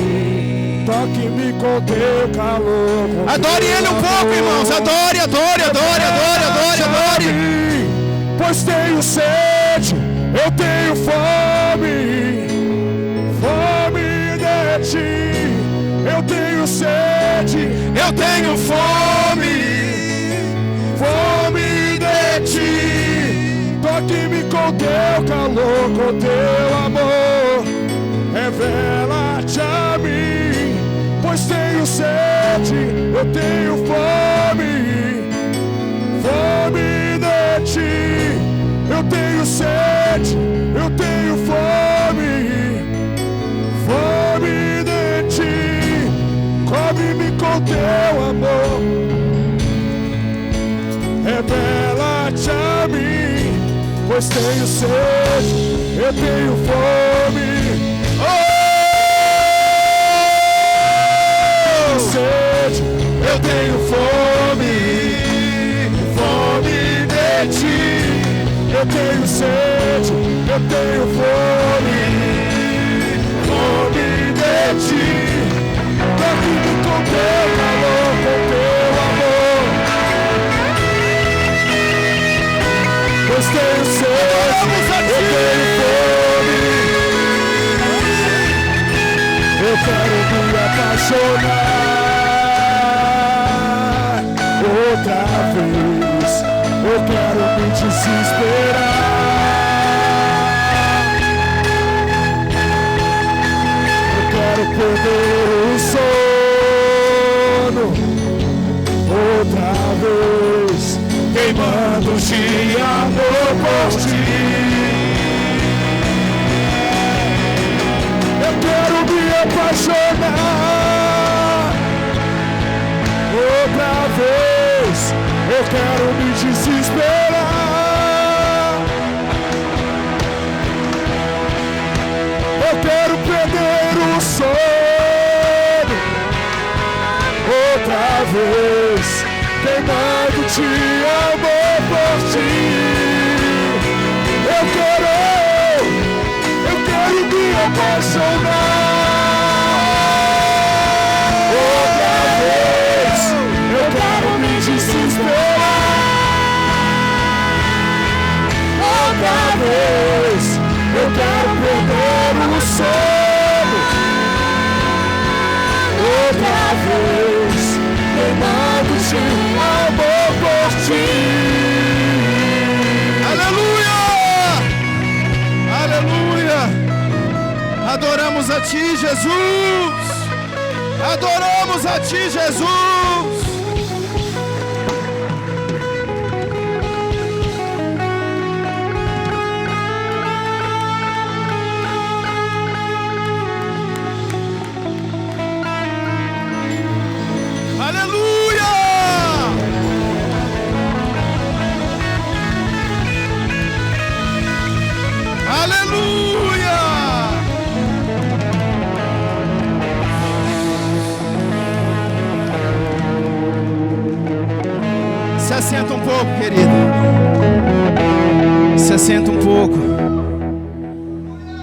toque-me com teu calor. Adore Ele um pouco, irmãos. Adore, adore, adore, adore, adore, adore. Pois tenho sede, eu tenho fome, fome de ti. Eu tenho sede, Eu tenho fome, fome de ti. Toque-me com teu calor, com teu amor. Revela-te a mim, pois tenho sede, eu tenho fome, fome de ti. Eu tenho sede, eu tenho fome, fome de ti. Cobre-me com teu amor, revela-te a mim, pois tenho sede, eu tenho fome. Sede, eu tenho fome, fome de ti. Eu tenho sede, eu tenho fome, fome de ti. Toque-me com teu calor, com teu amor. Pois tenho sede, eu tenho fome. Eu quero me apaixonar outra vez. Eu quero me desesperar. Eu quero perder o sono outra vez, queimando de amor por ti. Eu quero me apaixonar outra vez. Eu quero me desesperar. Eu quero perder o sono outra vez, queimando de amor por ti. Eu quero me apaixonar outra vez. Eu quero me desesperar outra vez. Eu quero perder o sono outra vez, queimando de amor por ti. aleluia, aleluia. Adoramos a Ti, Jesus. Adoramos a Ti, Jesus. Aleluia! Aleluia! Se assenta um pouco, querido. Se assenta um pouco.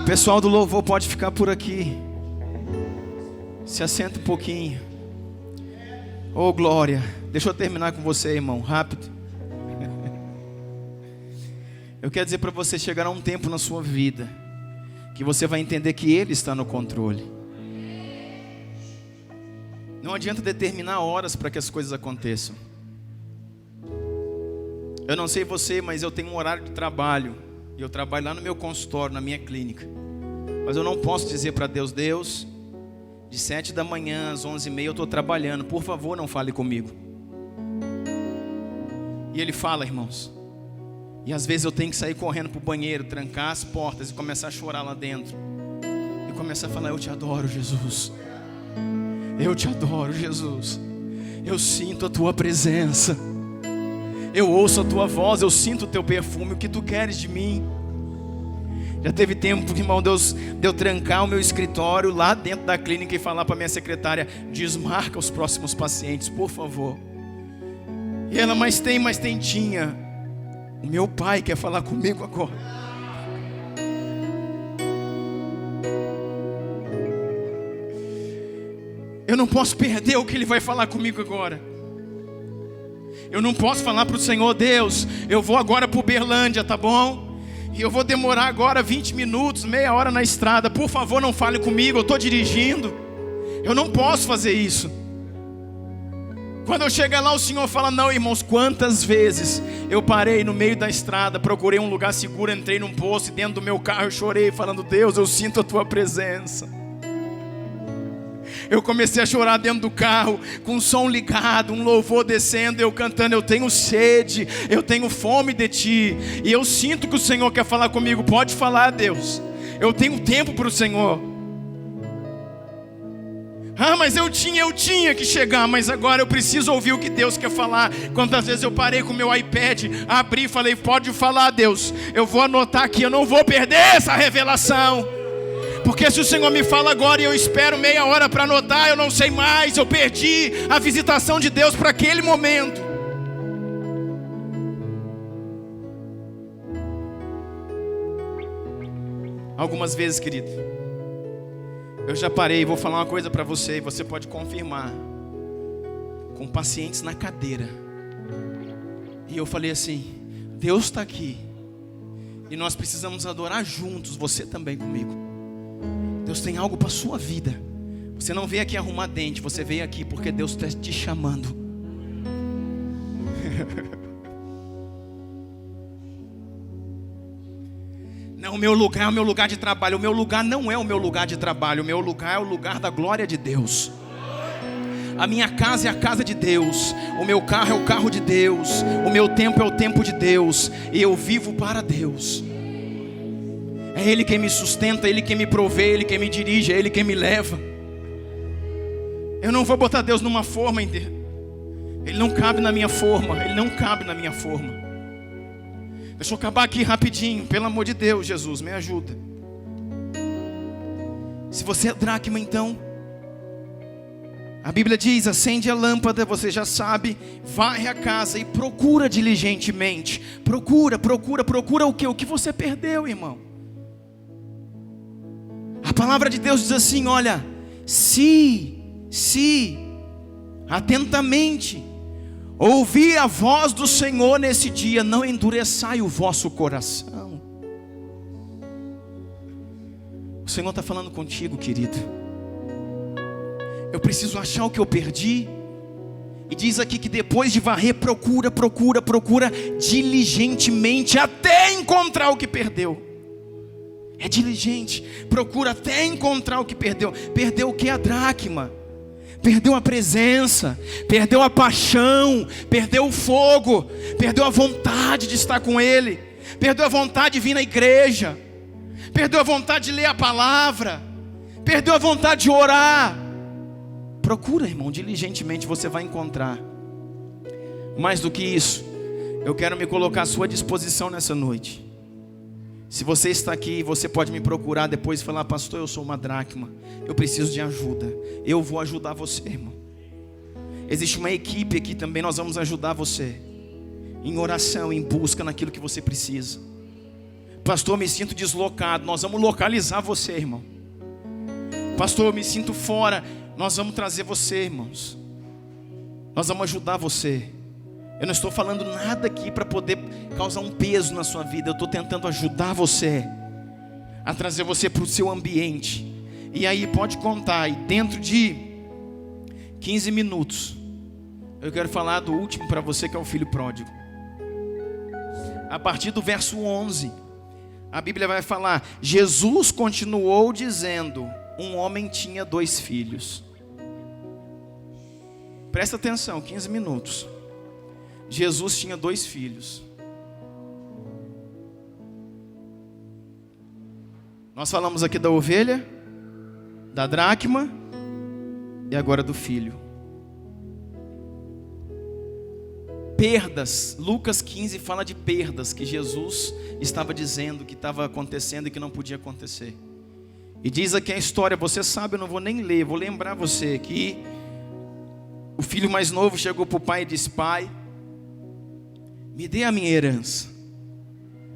O pessoal do louvor pode ficar por aqui. Se assenta um pouquinho. Oh, glória. Deixa eu terminar com você, irmão, rápido. Eu quero dizer para você, chegará um tempo na sua vida que você vai entender que Ele está no controle. Não adianta determinar horas para que as coisas aconteçam. Eu não sei você, mas eu tenho um horário de trabalho. E eu trabalho lá no meu consultório, na minha clínica. Mas eu não posso dizer para Deus, Deus, de 7 da manhã às 11h30 eu estou trabalhando, por favor não fale comigo. E Ele fala, irmãos. E às vezes eu tenho que sair correndo para o banheiro, trancar as portas e começar a chorar lá dentro. E começar a falar, eu te adoro, Jesus. Eu te adoro, Jesus. Eu sinto a Tua presença. Eu ouço a Tua voz, eu sinto o Teu perfume, o que Tu queres de mim. Já teve tempo, irmão, de eu trancar o meu escritório lá dentro da clínica e falar para minha secretária, desmarca os próximos pacientes, por favor. E ela, mas tinha. O meu pai quer falar comigo agora. não posso perder o que Ele vai falar comigo agora. Eu não posso falar para o Senhor: Deus, eu vou agora para Uberlândia, tá bom? E eu vou demorar agora 20 minutos, meia hora na estrada. Por favor, não fale comigo, eu estou dirigindo. Eu não posso fazer isso. Quando eu chegar lá, o Senhor fala: não, irmãos, quantas vezes eu parei no meio da estrada, procurei um lugar seguro, entrei num poço e dentro do meu carro eu chorei, falando: Deus, eu sinto a Tua presença. Eu comecei a chorar dentro do carro, com o som ligado, um louvor descendo, eu cantando: eu tenho sede, eu tenho fome de Ti. E eu sinto que o Senhor quer falar comigo. Pode falar, Deus, eu tenho tempo para o Senhor. Ah, mas eu tinha que chegar, mas agora eu preciso ouvir o que Deus quer falar. Quantas vezes eu parei com o meu iPad, abri e falei: pode falar, Deus, eu vou anotar aqui, eu não vou perder essa revelação. Porque se o Senhor me fala agora e eu espero meia hora para anotar, eu não sei mais, eu perdi a visitação de Deus para aquele momento. Algumas vezes, querido, eu já parei e vou falar uma coisa para você, e você pode confirmar, com pacientes na cadeira, e eu falei assim: Deus está aqui, e nós precisamos adorar juntos, você também comigo. Deus tem algo para a sua vida. Você não veio aqui arrumar dente, você veio aqui porque Deus está te chamando. Não, o meu lugar é o meu lugar de trabalho. O meu lugar não é o meu lugar de trabalho. O meu lugar é o lugar da glória de Deus. A minha casa é a casa de Deus. O meu carro é o carro de Deus. O meu tempo é o tempo de Deus. E eu vivo para Deus. É Ele quem me sustenta, é Ele quem me provê, é Ele quem me dirige, é Ele quem me leva. Eu não vou botar Deus numa forma, Ele não cabe na minha forma, Ele não cabe na minha forma. Deixa eu acabar aqui rapidinho, pelo amor de Deus, Jesus, me ajuda. Se você é dracma, então, a Bíblia diz: acende a lâmpada, você já sabe, varre a casa e procura diligentemente. Procura o que? O que você perdeu, irmão. A palavra de Deus diz assim: olha, se atentamente ouvir a voz do Senhor nesse dia, não endureçai o vosso coração. O Senhor está falando contigo, querido. Eu preciso achar o que eu perdi. E diz aqui que depois de varrer, procura diligentemente até encontrar o que perdeu. É diligente, procura até encontrar o que perdeu. Perdeu o que? A dracma. Perdeu a presença, perdeu a paixão, perdeu o fogo, perdeu a vontade de estar com Ele, perdeu a vontade de vir na igreja, perdeu a vontade de ler a palavra, perdeu a vontade de orar. Procura, irmão, diligentemente, você vai encontrar. Mais do que isso, eu quero me colocar à sua disposição nessa noite. Se você está aqui, você pode me procurar depois e falar: pastor, eu sou uma dracma, eu preciso de ajuda. Eu vou ajudar você, irmão. Existe uma equipe aqui também, nós vamos ajudar você em oração, em busca naquilo que você precisa. Pastor, eu me sinto deslocado, nós vamos localizar você, irmão. Pastor, eu me sinto fora, nós vamos trazer você, irmãos. Nós vamos ajudar você. Eu não estou falando nada aqui para poder causar um peso na sua vida. Eu estou tentando ajudar você a trazer você para o seu ambiente. E aí pode contar. E dentro de 15 minutos eu quero falar do último para você, que é o filho pródigo. A partir do verso 11, a Bíblia vai falar: Jesus continuou dizendo: um homem tinha 2 filhos. Presta atenção, 15 minutos. Jesus tinha 2 filhos. Nós falamos aqui da ovelha, da dracma e agora do filho. Perdas. Lucas 15 fala de perdas que Jesus estava dizendo que estava acontecendo e que não podia acontecer. E diz aqui a história, você sabe, eu não vou nem ler, vou lembrar você que o filho mais novo chegou para o pai e disse: pai, me dê a minha herança,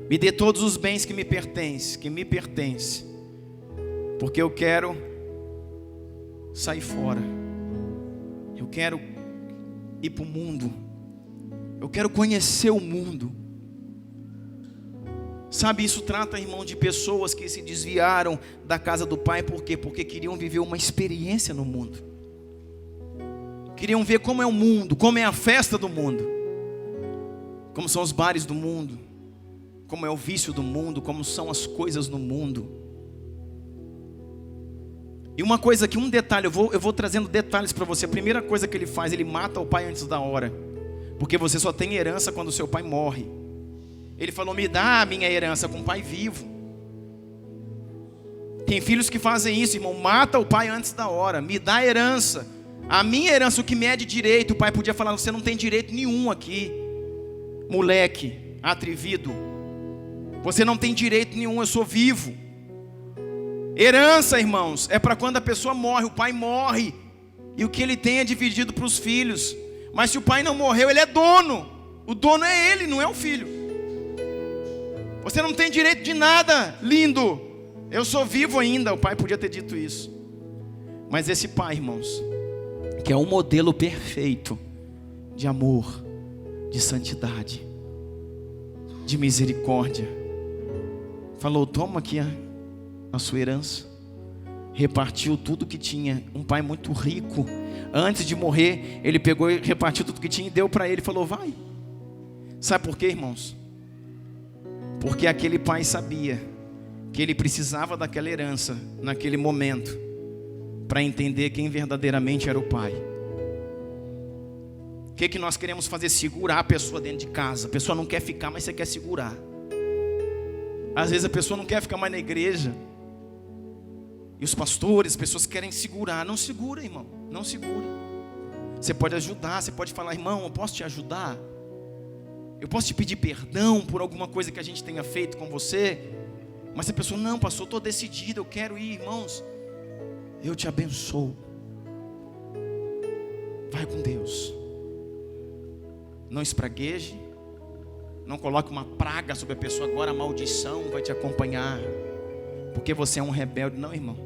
me dê todos os bens que me pertencem, porque eu quero sair fora. Eu quero ir para o mundo. Eu quero conhecer o mundo. Sabe, isso trata, irmão, de pessoas que se desviaram da casa do Pai. Por quê? Porque queriam viver uma experiência no mundo. Queriam ver como é o mundo, como é a festa do mundo, como são os bares do mundo, como é o vício do mundo, como são as coisas no mundo. E uma coisa aqui, um detalhe, eu vou trazendo detalhes para você. A primeira coisa que ele faz, ele mata o pai antes da hora. Porque você só tem herança quando o seu pai morre. Ele falou, me dá a minha herança com o pai vivo. Tem filhos que fazem isso, irmão, mata o pai antes da hora. Me dá a herança. A minha herança, o que me é de direito. O pai podia falar, você não tem direito nenhum aqui. Moleque, atrevido. Você não tem direito nenhum, eu sou vivo. Herança, irmãos, é para quando a pessoa morre. O pai morre e o que ele tem é dividido para os filhos. Mas se o pai não morreu, ele é dono. O dono é ele, não é o filho. Você não tem direito de nada, lindo. Eu sou vivo ainda. O pai podia ter dito isso. Mas esse pai, irmãos, que é um modelo perfeito de amor, de santidade, de misericórdia, falou, toma aqui a sua herança. Repartiu tudo que tinha. Um pai muito rico. Antes de morrer, ele pegou e repartiu tudo que tinha e deu para ele. Falou, vai. Sabe por quê, irmãos? Porque aquele pai sabia que ele precisava daquela herança naquele momento para entender quem verdadeiramente era o pai. O que nós queremos fazer? Segurar a pessoa dentro de casa. A pessoa não quer ficar, mas você quer segurar. Às vezes a pessoa não quer ficar mais na igreja. E os pastores, as pessoas querem segurar. Não segura, irmão, não segura. Você pode ajudar, você pode falar, irmão, eu posso te ajudar? Eu posso te pedir perdão por alguma coisa que a gente tenha feito com você? Mas se a pessoa, não, pastor, eu estou decidido, eu quero ir, irmãos, eu te abençoo. Vai com Deus. Não espragueje. Não coloque uma praga sobre a pessoa agora, a maldição vai te acompanhar. Porque você é um rebelde. Não, irmão.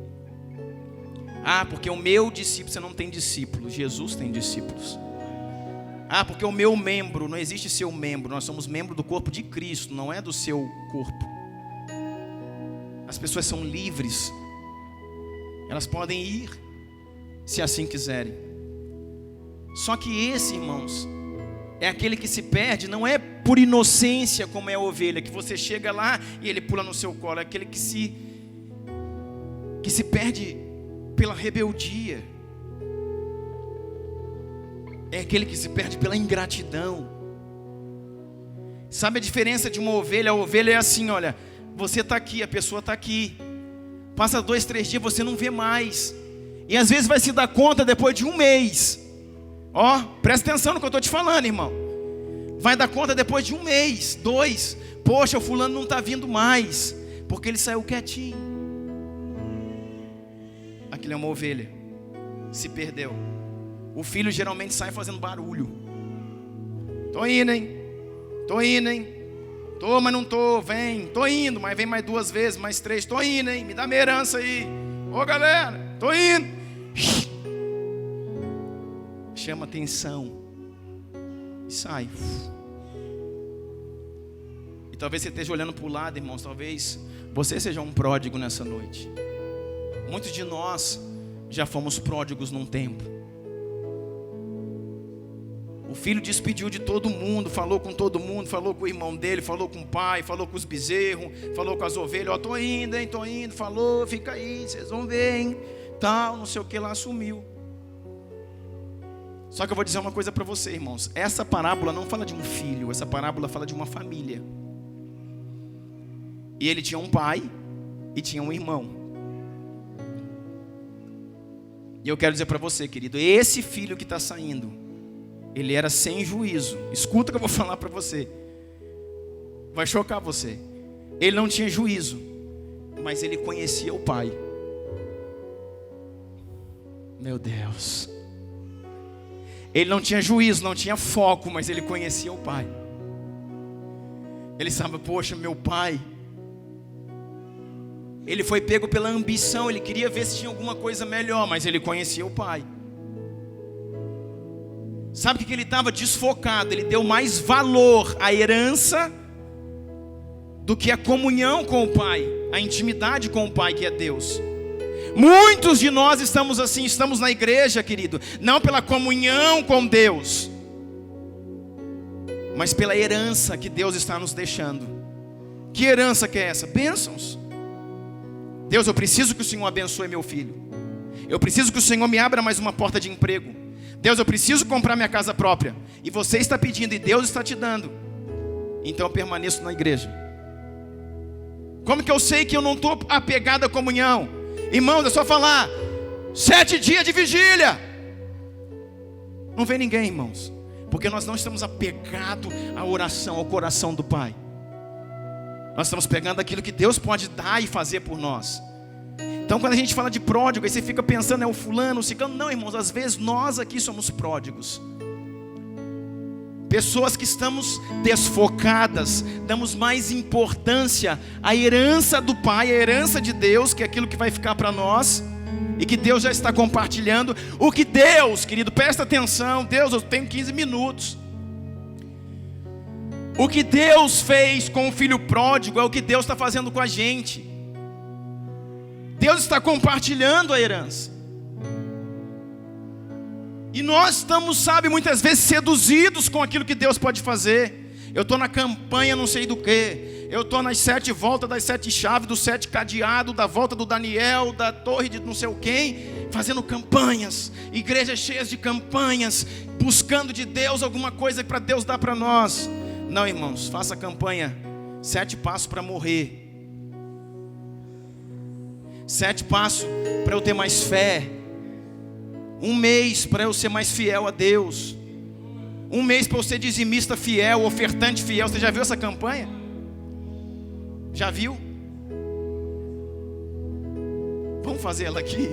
Ah, porque o meu discípulo, você não tem discípulo. Jesus tem discípulos. Ah, porque o meu membro, não existe seu membro. Nós somos membro do corpo de Cristo, não é do seu corpo. As pessoas são livres. Elas podem ir, se assim quiserem. Só que esse, irmãos, é aquele que se perde, não é por inocência como é a ovelha, que você chega lá e ele pula no seu colo. É aquele que se perde pela rebeldia. É aquele que se perde pela ingratidão. Sabe a diferença de uma ovelha? A ovelha é assim, olha, você está aqui, a pessoa está aqui. Passa 2, 3 dias, você não vê mais. E às vezes vai se dar conta depois de um mês. Ó, presta atenção no que eu estou te falando, irmão. Vai dar conta depois de um mês, 2. Poxa, o fulano não está vindo mais, porque ele saiu quietinho. Aquilo é uma ovelha, se perdeu. O filho geralmente sai fazendo barulho. Tô indo, hein? Tô indo, hein? Tô, mas não tô, vem. Tô indo, mas vem mais 2 vezes, mais 3. Tô indo, hein? Me dá minha herança aí. Ô galera, tô indo. Chama atenção e sai. E talvez você esteja olhando para o lado, irmãos. Talvez você seja um pródigo nessa noite. Muitos de nós já fomos pródigos num tempo. O filho despediu de todo mundo, falou com todo mundo, falou com o irmão dele, falou com o pai, falou com os bezerros, falou com as ovelhas. Ó, tô indo, hein, tô indo. Falou, fica aí, vocês vão ver, hein. Tal, não sei o que lá, sumiu. Só que eu vou dizer uma coisa para você, irmãos. Essa parábola não fala de um filho, essa parábola fala de uma família. E ele tinha um pai e tinha um irmão. E eu quero dizer para você, querido, esse filho que está saindo, ele era sem juízo. Escuta o que eu vou falar para você. Vai chocar você. Ele não tinha juízo, mas ele conhecia o pai. Meu Deus. Ele não tinha juízo, não tinha foco, mas ele conhecia o pai. Ele sabe, poxa, meu pai. Ele foi pego pela ambição, ele queria ver se tinha alguma coisa melhor, mas ele conhecia o pai. Sabe o que ele estava? Desfocado. Ele deu mais valor à herança do que a comunhão com o Pai, a intimidade com o Pai, que é Deus. Muitos de nós estamos assim, estamos na igreja, querido, não pela comunhão com Deus, mas pela herança que Deus está nos deixando. Que herança que é essa? Bênçãos. Deus, eu preciso que o Senhor abençoe meu filho. Eu preciso que o Senhor me abra mais uma porta de emprego. Deus, eu preciso comprar minha casa própria. E você está pedindo e Deus está te dando. Então eu permaneço na igreja. Como que eu sei que eu não estou apegado à comunhão? Irmãos, é só falar 7 dias de vigília. Não vem ninguém, irmãos, porque nós não estamos apegados à oração, ao coração do Pai. Nós estamos pegando aquilo que Deus pode dar e fazer por nós. Então quando a gente fala de pródigo, aí você fica pensando, é o fulano, o ciclano. Não, irmãos, às vezes nós aqui somos pródigos. Pessoas que estamos desfocadas, damos mais importância à herança do Pai, à herança de Deus, que é aquilo que vai ficar para nós, e que Deus já está compartilhando. O que Deus, querido, presta atenção, Deus, eu tenho 15 minutos. O que Deus fez com o filho pródigo é o que Deus está fazendo com a gente. Deus está compartilhando a herança. E nós estamos, sabe, muitas vezes seduzidos com aquilo que Deus pode fazer. Eu estou na campanha não sei do que. Eu estou nas 7 voltas das 7 chaves, dos 7 cadeados, da volta do Daniel, da torre de não sei o quem, fazendo campanhas, igrejas cheias de campanhas, buscando de Deus alguma coisa para Deus dar para nós. Não, irmãos, faça a campanha 7 passos para morrer, 7 passos para eu ter mais fé, 1 mês para eu ser mais fiel a Deus, 1 mês para eu ser dizimista fiel, ofertante fiel. Você já viu essa campanha? Já viu? Vamos fazer ela aqui?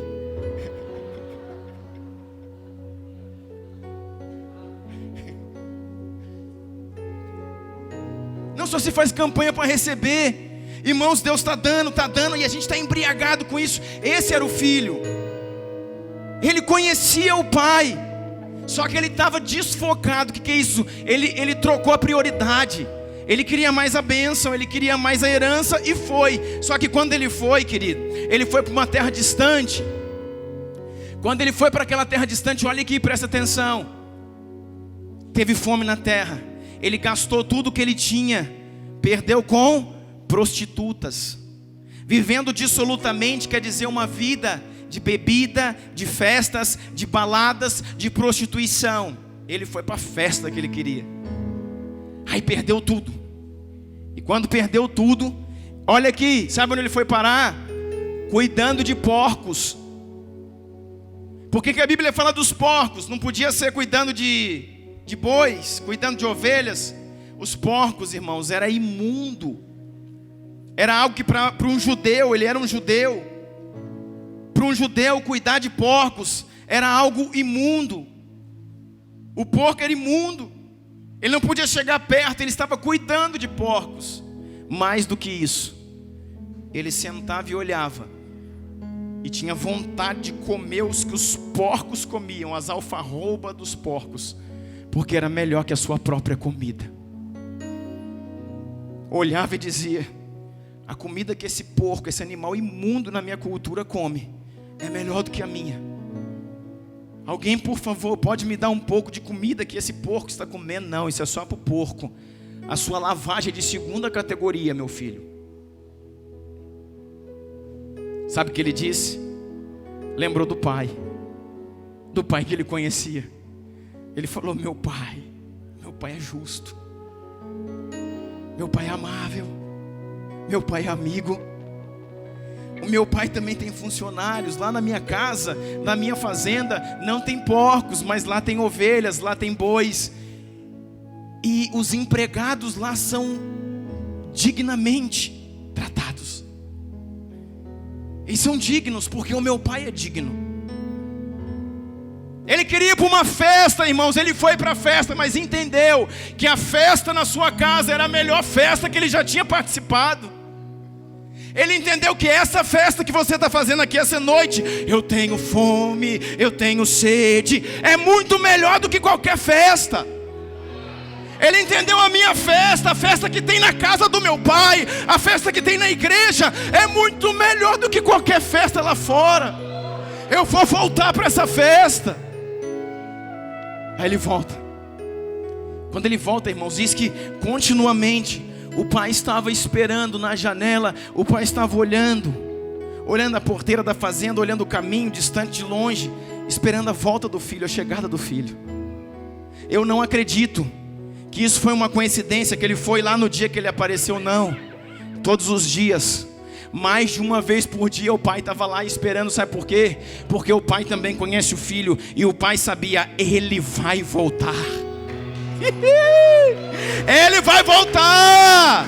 Não só se faz campanha para receber. Irmãos, Deus está dando, e a gente está embriagado com isso. Esse era o filho. Ele conhecia o Pai, só que ele estava desfocado. O que é isso? Ele trocou a prioridade. Ele queria mais a bênção, ele queria mais a herança e foi. Só que quando ele foi, querido, ele foi para uma terra distante. Quando ele foi para aquela terra distante, olha aqui, presta atenção. Teve fome na terra. Ele gastou tudo que ele tinha, perdeu com prostitutas. Vivendo dissolutamente quer dizer uma vida de bebida, de festas, de baladas, de prostituição. Ele foi para a festa que ele queria. Aí perdeu tudo. E quando perdeu tudo, olha aqui, sabe onde ele foi parar? Cuidando de porcos. Por que a Bíblia fala dos porcos? Não podia ser cuidando de bois, cuidando de ovelhas. Os porcos, irmãos, era imundo. Era algo que para um judeu, ele era um judeu, para um judeu cuidar de porcos era algo imundo. O porco era imundo. Ele não podia chegar perto, ele estava cuidando de porcos. Mais do que isso, ele sentava e olhava, e tinha vontade de comer os que os porcos comiam, as alfarrobas dos porcos, porque era melhor que a sua própria comida. Olhava e dizia: a comida que esse porco, esse animal imundo na minha cultura come, é melhor do que a minha. Alguém, por favor, pode me dar um pouco de comida que esse porco está comendo? Não, isso é só para o porco. A sua lavagem é de 2ª categoria, meu filho. Sabe o que ele disse? Lembrou do pai que ele conhecia. Ele falou: meu pai é justo, meu pai é amável, meu pai é amigo. O meu pai também tem funcionários. Lá na minha casa, na minha fazenda, não tem porcos, mas lá tem ovelhas, lá tem bois. E os empregados lá são dignamente tratados. Eles são dignos, porque o meu pai é digno. Ele queria ir para uma festa, irmãos. Ele foi para a festa, mas entendeu que a festa na sua casa era a melhor festa que ele já tinha participado. Ele entendeu que essa festa que você está fazendo aqui essa noite, eu tenho fome, eu tenho sede, é muito melhor do que qualquer festa. Ele entendeu a minha festa, a festa que tem na casa do meu pai, a festa que tem na igreja, é muito melhor do que qualquer festa lá fora. Eu vou voltar para essa festa. Aí ele volta. Quando ele volta, irmãos, diz que continuamente o pai estava esperando na janela, o pai estava olhando a porteira da fazenda, olhando o caminho distante de longe, esperando a volta do filho, a chegada do filho. Eu não acredito que isso foi uma coincidência, que ele foi lá no dia que ele apareceu, não. Todos os dias, mais de uma vez por dia, o pai estava lá esperando, sabe por quê? Porque o pai também conhece o filho, e o pai sabia, ele vai voltar. Ele vai voltar.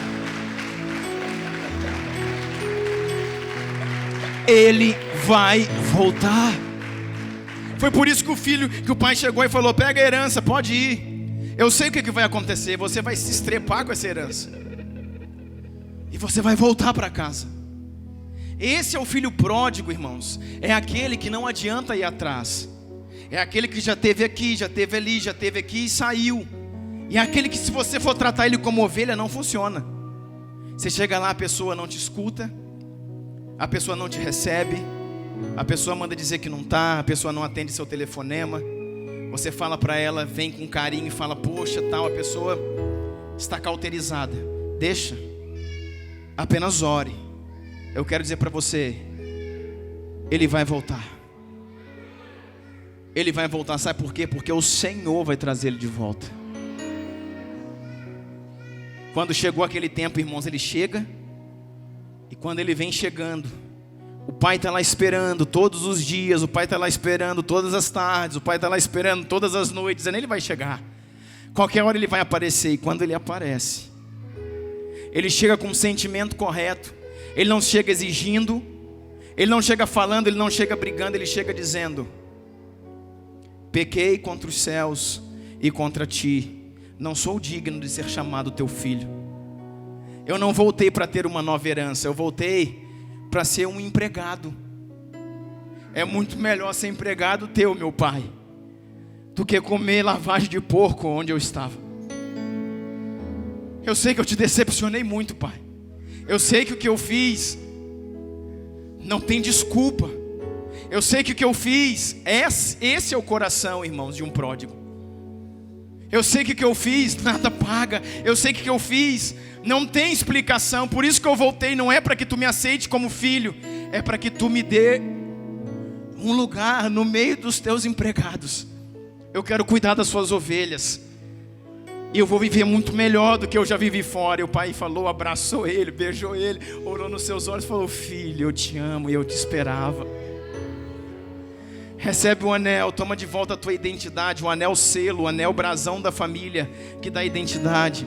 Ele vai voltar. Foi por isso que o pai chegou e falou: pega a herança, pode ir. Eu sei o que vai acontecer. Você vai se estrepar com essa herança e você vai voltar para casa. Esse é o filho pródigo, irmãos. É aquele que não adianta ir atrás. É aquele que já esteve aqui, já esteve ali, já esteve aqui e saiu. E é aquele que, se você for tratar ele como ovelha, não funciona. Você chega lá, a pessoa não te escuta, a pessoa não te recebe, a pessoa manda dizer que não está, a pessoa não atende seu telefonema. Você fala para ela, vem com carinho e fala: poxa, tal, a pessoa está cauterizada. Deixa, apenas ore. Eu quero dizer para você, ele vai voltar. Ele vai voltar, sabe por quê? Porque o Senhor vai trazer ele de volta. Quando chegou aquele tempo, irmãos, ele chega. E quando ele vem chegando, o pai está lá esperando todos os dias. O pai está lá esperando todas as tardes. O pai está lá esperando todas as noites. Ele vai chegar. Qualquer hora ele vai aparecer. E quando ele aparece, ele chega com o sentimento correto. Ele não chega exigindo. Ele não chega falando. Ele não chega brigando. Ele chega dizendo: pequei contra os céus e contra ti. Não sou digno de ser chamado teu filho. Eu não voltei para ter uma nova herança. Eu voltei para ser um empregado. É muito melhor ser empregado teu, meu pai, do que comer lavagem de porco onde eu estava. Eu sei que eu te decepcionei muito, pai. Eu sei que o que eu fiz não tem desculpa. Eu sei que o que eu fiz, esse é o coração, irmãos, de um pródigo. Eu sei que o que eu fiz nada paga. Eu sei que o que eu fiz não tem explicação. Por isso que eu voltei. Não é para que tu me aceite como filho, é para que tu me dê um lugar no meio dos teus empregados. Eu quero cuidar das suas ovelhas, e eu vou viver muito melhor do que eu já vivi fora. E o pai falou, abraçou ele, beijou ele, olhou nos seus olhos e falou: filho, eu te amo e eu te esperava. Recebe o anel, toma de volta a tua identidade, o anel selo, o anel brasão da família que dá identidade.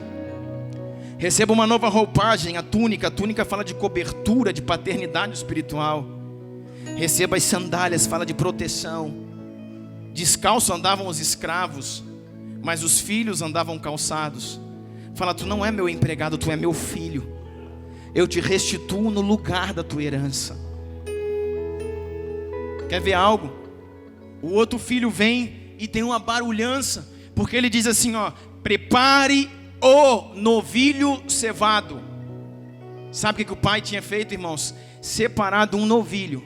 Receba uma nova roupagem, a túnica fala de cobertura, de paternidade espiritual. Receba as sandálias, fala de proteção. Descalço andavam os escravos, mas os filhos andavam calçados. Fala: tu não é meu empregado, tu é meu filho. Eu te restituo no lugar da tua herança. Quer ver algo? O outro filho vem e tem uma barulhança, porque ele diz assim, ó: prepare o novilho cevado. Sabe o que o pai tinha feito, irmãos? Separado um novilho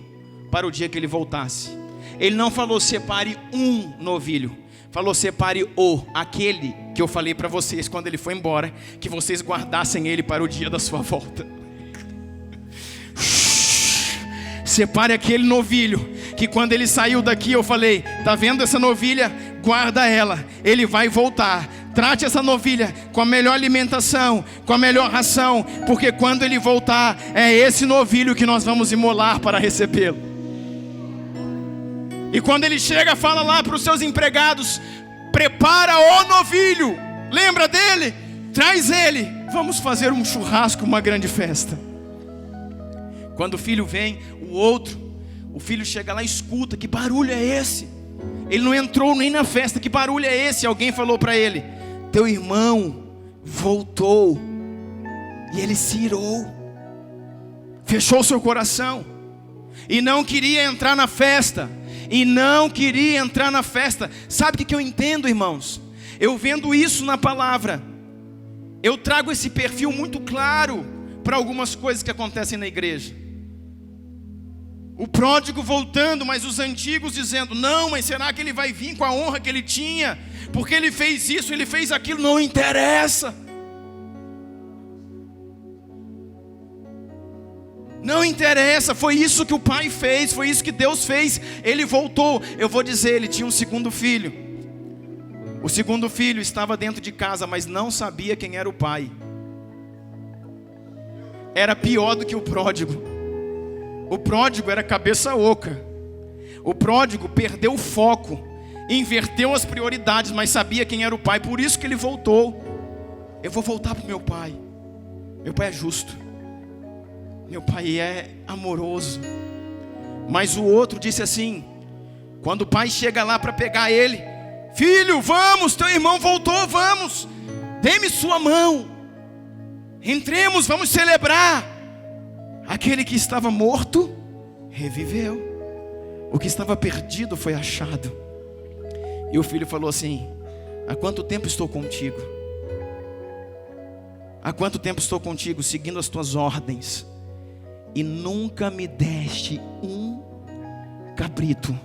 para o dia que ele voltasse. Ele não falou separe um novilho, falou separe aquele que eu falei para vocês quando ele foi embora, que vocês guardassem ele para o dia da sua volta. Separe aquele novilho que quando ele saiu daqui eu falei: tá vendo essa novilha? Guarda ela, ele vai voltar. Trate essa novilha com a melhor alimentação, com a melhor ração, porque quando ele voltar, é esse novilho que nós vamos imolar para recebê-lo. E quando ele chega, fala lá para os seus empregados: prepara o novilho. Lembra dele? Traz ele, vamos fazer um churrasco, uma grande festa. Quando o filho vem, o filho chega lá e escuta: que barulho é esse? Ele não entrou nem na festa, que barulho é esse? Alguém falou para ele: teu irmão voltou. E ele se irou. fechou seu coração e não queria entrar na festa. Sabe o que eu entendo, irmãos? Eu vendo isso na palavra, eu trago esse perfil muito claro para algumas coisas que acontecem na igreja. O pródigo voltando, mas os antigos dizendo: não, mas será que ele vai vir com a honra que ele tinha? Porque ele fez isso, ele fez aquilo, não interessa. Não interessa, foi isso que o pai fez, foi isso que Deus fez. Ele voltou, eu vou dizer, ele tinha um segundo filho. O segundo filho estava dentro de casa, mas não sabia quem era o pai. Era pior do que o pródigo. O pródigo era cabeça oca. O pródigo perdeu o foco, inverteu as prioridades, mas sabia quem era o pai. Por isso que ele voltou. Eu vou voltar para o meu pai. Meu pai é justo, meu pai é amoroso. Mas o outro disse assim, quando o pai chega lá para pegar ele: filho, vamos, teu irmão voltou, vamos, dê-me sua mão, entremos, vamos celebrar. Aquele que estava morto reviveu, o que estava perdido foi achado. E o filho falou assim: há quanto tempo estou contigo? Há quanto tempo estou contigo, seguindo as tuas ordens, e nunca me deste um cabrito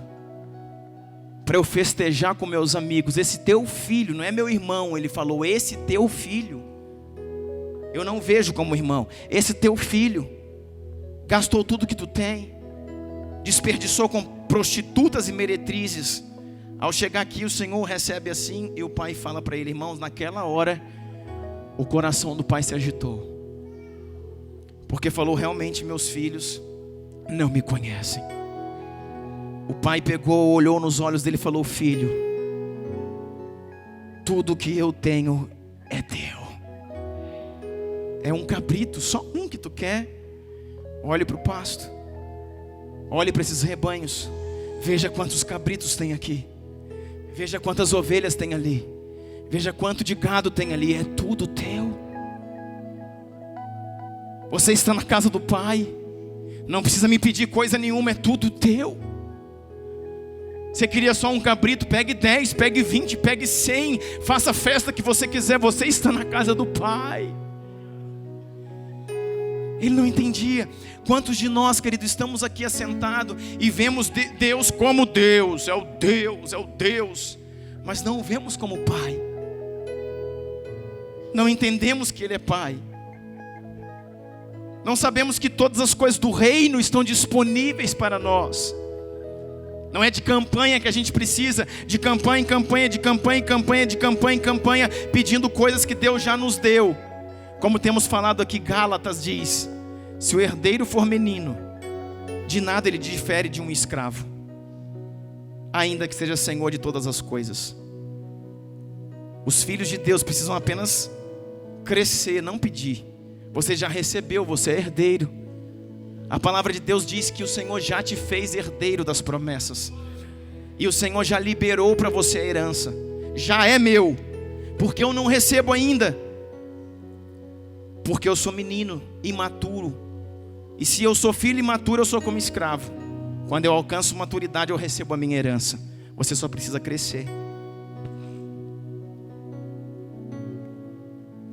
para eu festejar com meus amigos? Esse teu filho, não é meu irmão, ele falou, esse teu filho, eu não vejo como irmão. Esse teu filho gastou tudo que tu tem, desperdiçou com prostitutas e meretrizes. Ao chegar aqui, o Senhor recebe assim, e o pai fala para ele: irmãos, naquela hora o coração do pai se agitou, porque falou: realmente meus filhos não me conhecem. O pai pegou, olhou nos olhos dele e falou: filho, tudo que eu tenho é teu. É um cabrito, só um que tu quer? Olhe para o pasto, olhe para esses rebanhos, veja quantos cabritos tem aqui, veja quantas ovelhas tem ali, veja quanto de gado tem ali, é tudo teu. Você está na casa do pai, não precisa me pedir coisa nenhuma, é tudo teu. Você queria só um cabrito? Pegue 10, pegue 20, pegue 100, faça a festa que você quiser, você está na casa do pai. Ele não entendia. Quantos de nós, querido, estamos aqui assentados e vemos Deus como Deus, é o Deus, mas não o vemos como Pai. Não entendemos que Ele é Pai. Não sabemos que todas as coisas do reino estão disponíveis para nós. Não é de campanha que a gente precisa, de campanha em campanha, de campanha em campanha, de campanha em campanha, pedindo coisas que Deus já nos deu. Como temos falado aqui, Gálatas diz: se o herdeiro for menino, de nada ele difere de um escravo, ainda que seja senhor de todas as coisas. Os filhos de Deus precisam apenas crescer, não pedir. Você já recebeu, você é herdeiro. A palavra de Deus diz que o Senhor já te fez herdeiro das promessas, e o Senhor já liberou para você a herança. Já é meu, porque eu não recebo ainda, porque eu sou menino, imaturo. E se eu sou filho imaturo, eu sou como escravo. Quando eu alcanço maturidade, eu recebo a minha herança. Você só precisa crescer.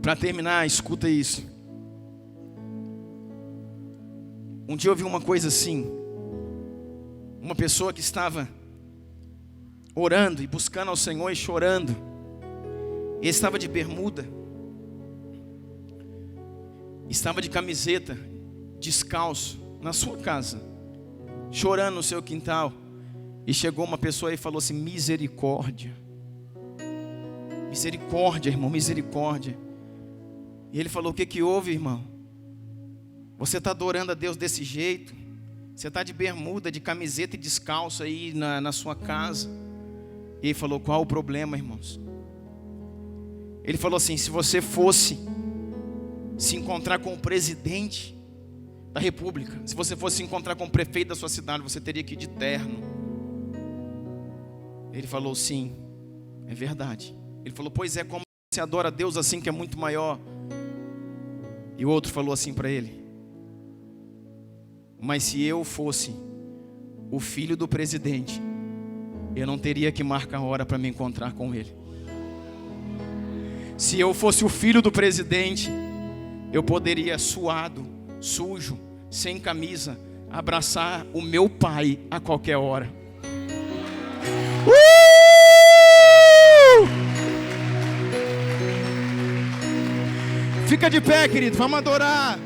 Para terminar, escuta isso. Um dia eu vi uma coisa assim. Uma pessoa que estava orando e buscando ao Senhor e chorando. Ele estava de bermuda, estava de camiseta, descalço, na sua casa, chorando no seu quintal. E chegou uma pessoa e falou assim: misericórdia. Misericórdia, irmão, misericórdia. E ele falou: o que houve, irmão? Você está adorando a Deus desse jeito? Você está de bermuda, de camiseta e descalço aí na sua casa. E ele falou: qual o problema, irmãos? Ele falou assim: se você fosse se encontrar com o presidente da república, se você fosse se encontrar com o prefeito da sua cidade, você teria que ir de terno. Ele falou: sim, é verdade. Ele falou: pois é, como você adora a Deus assim, que é muito maior. E o outro falou assim para ele: Mas se eu fosse o filho do presidente, eu não teria que marcar hora para me encontrar com ele. Se eu fosse o filho do presidente, eu poderia, suado, sujo, sem camisa, abraçar o meu pai a qualquer hora. Fica de pé, querido, vamos adorar.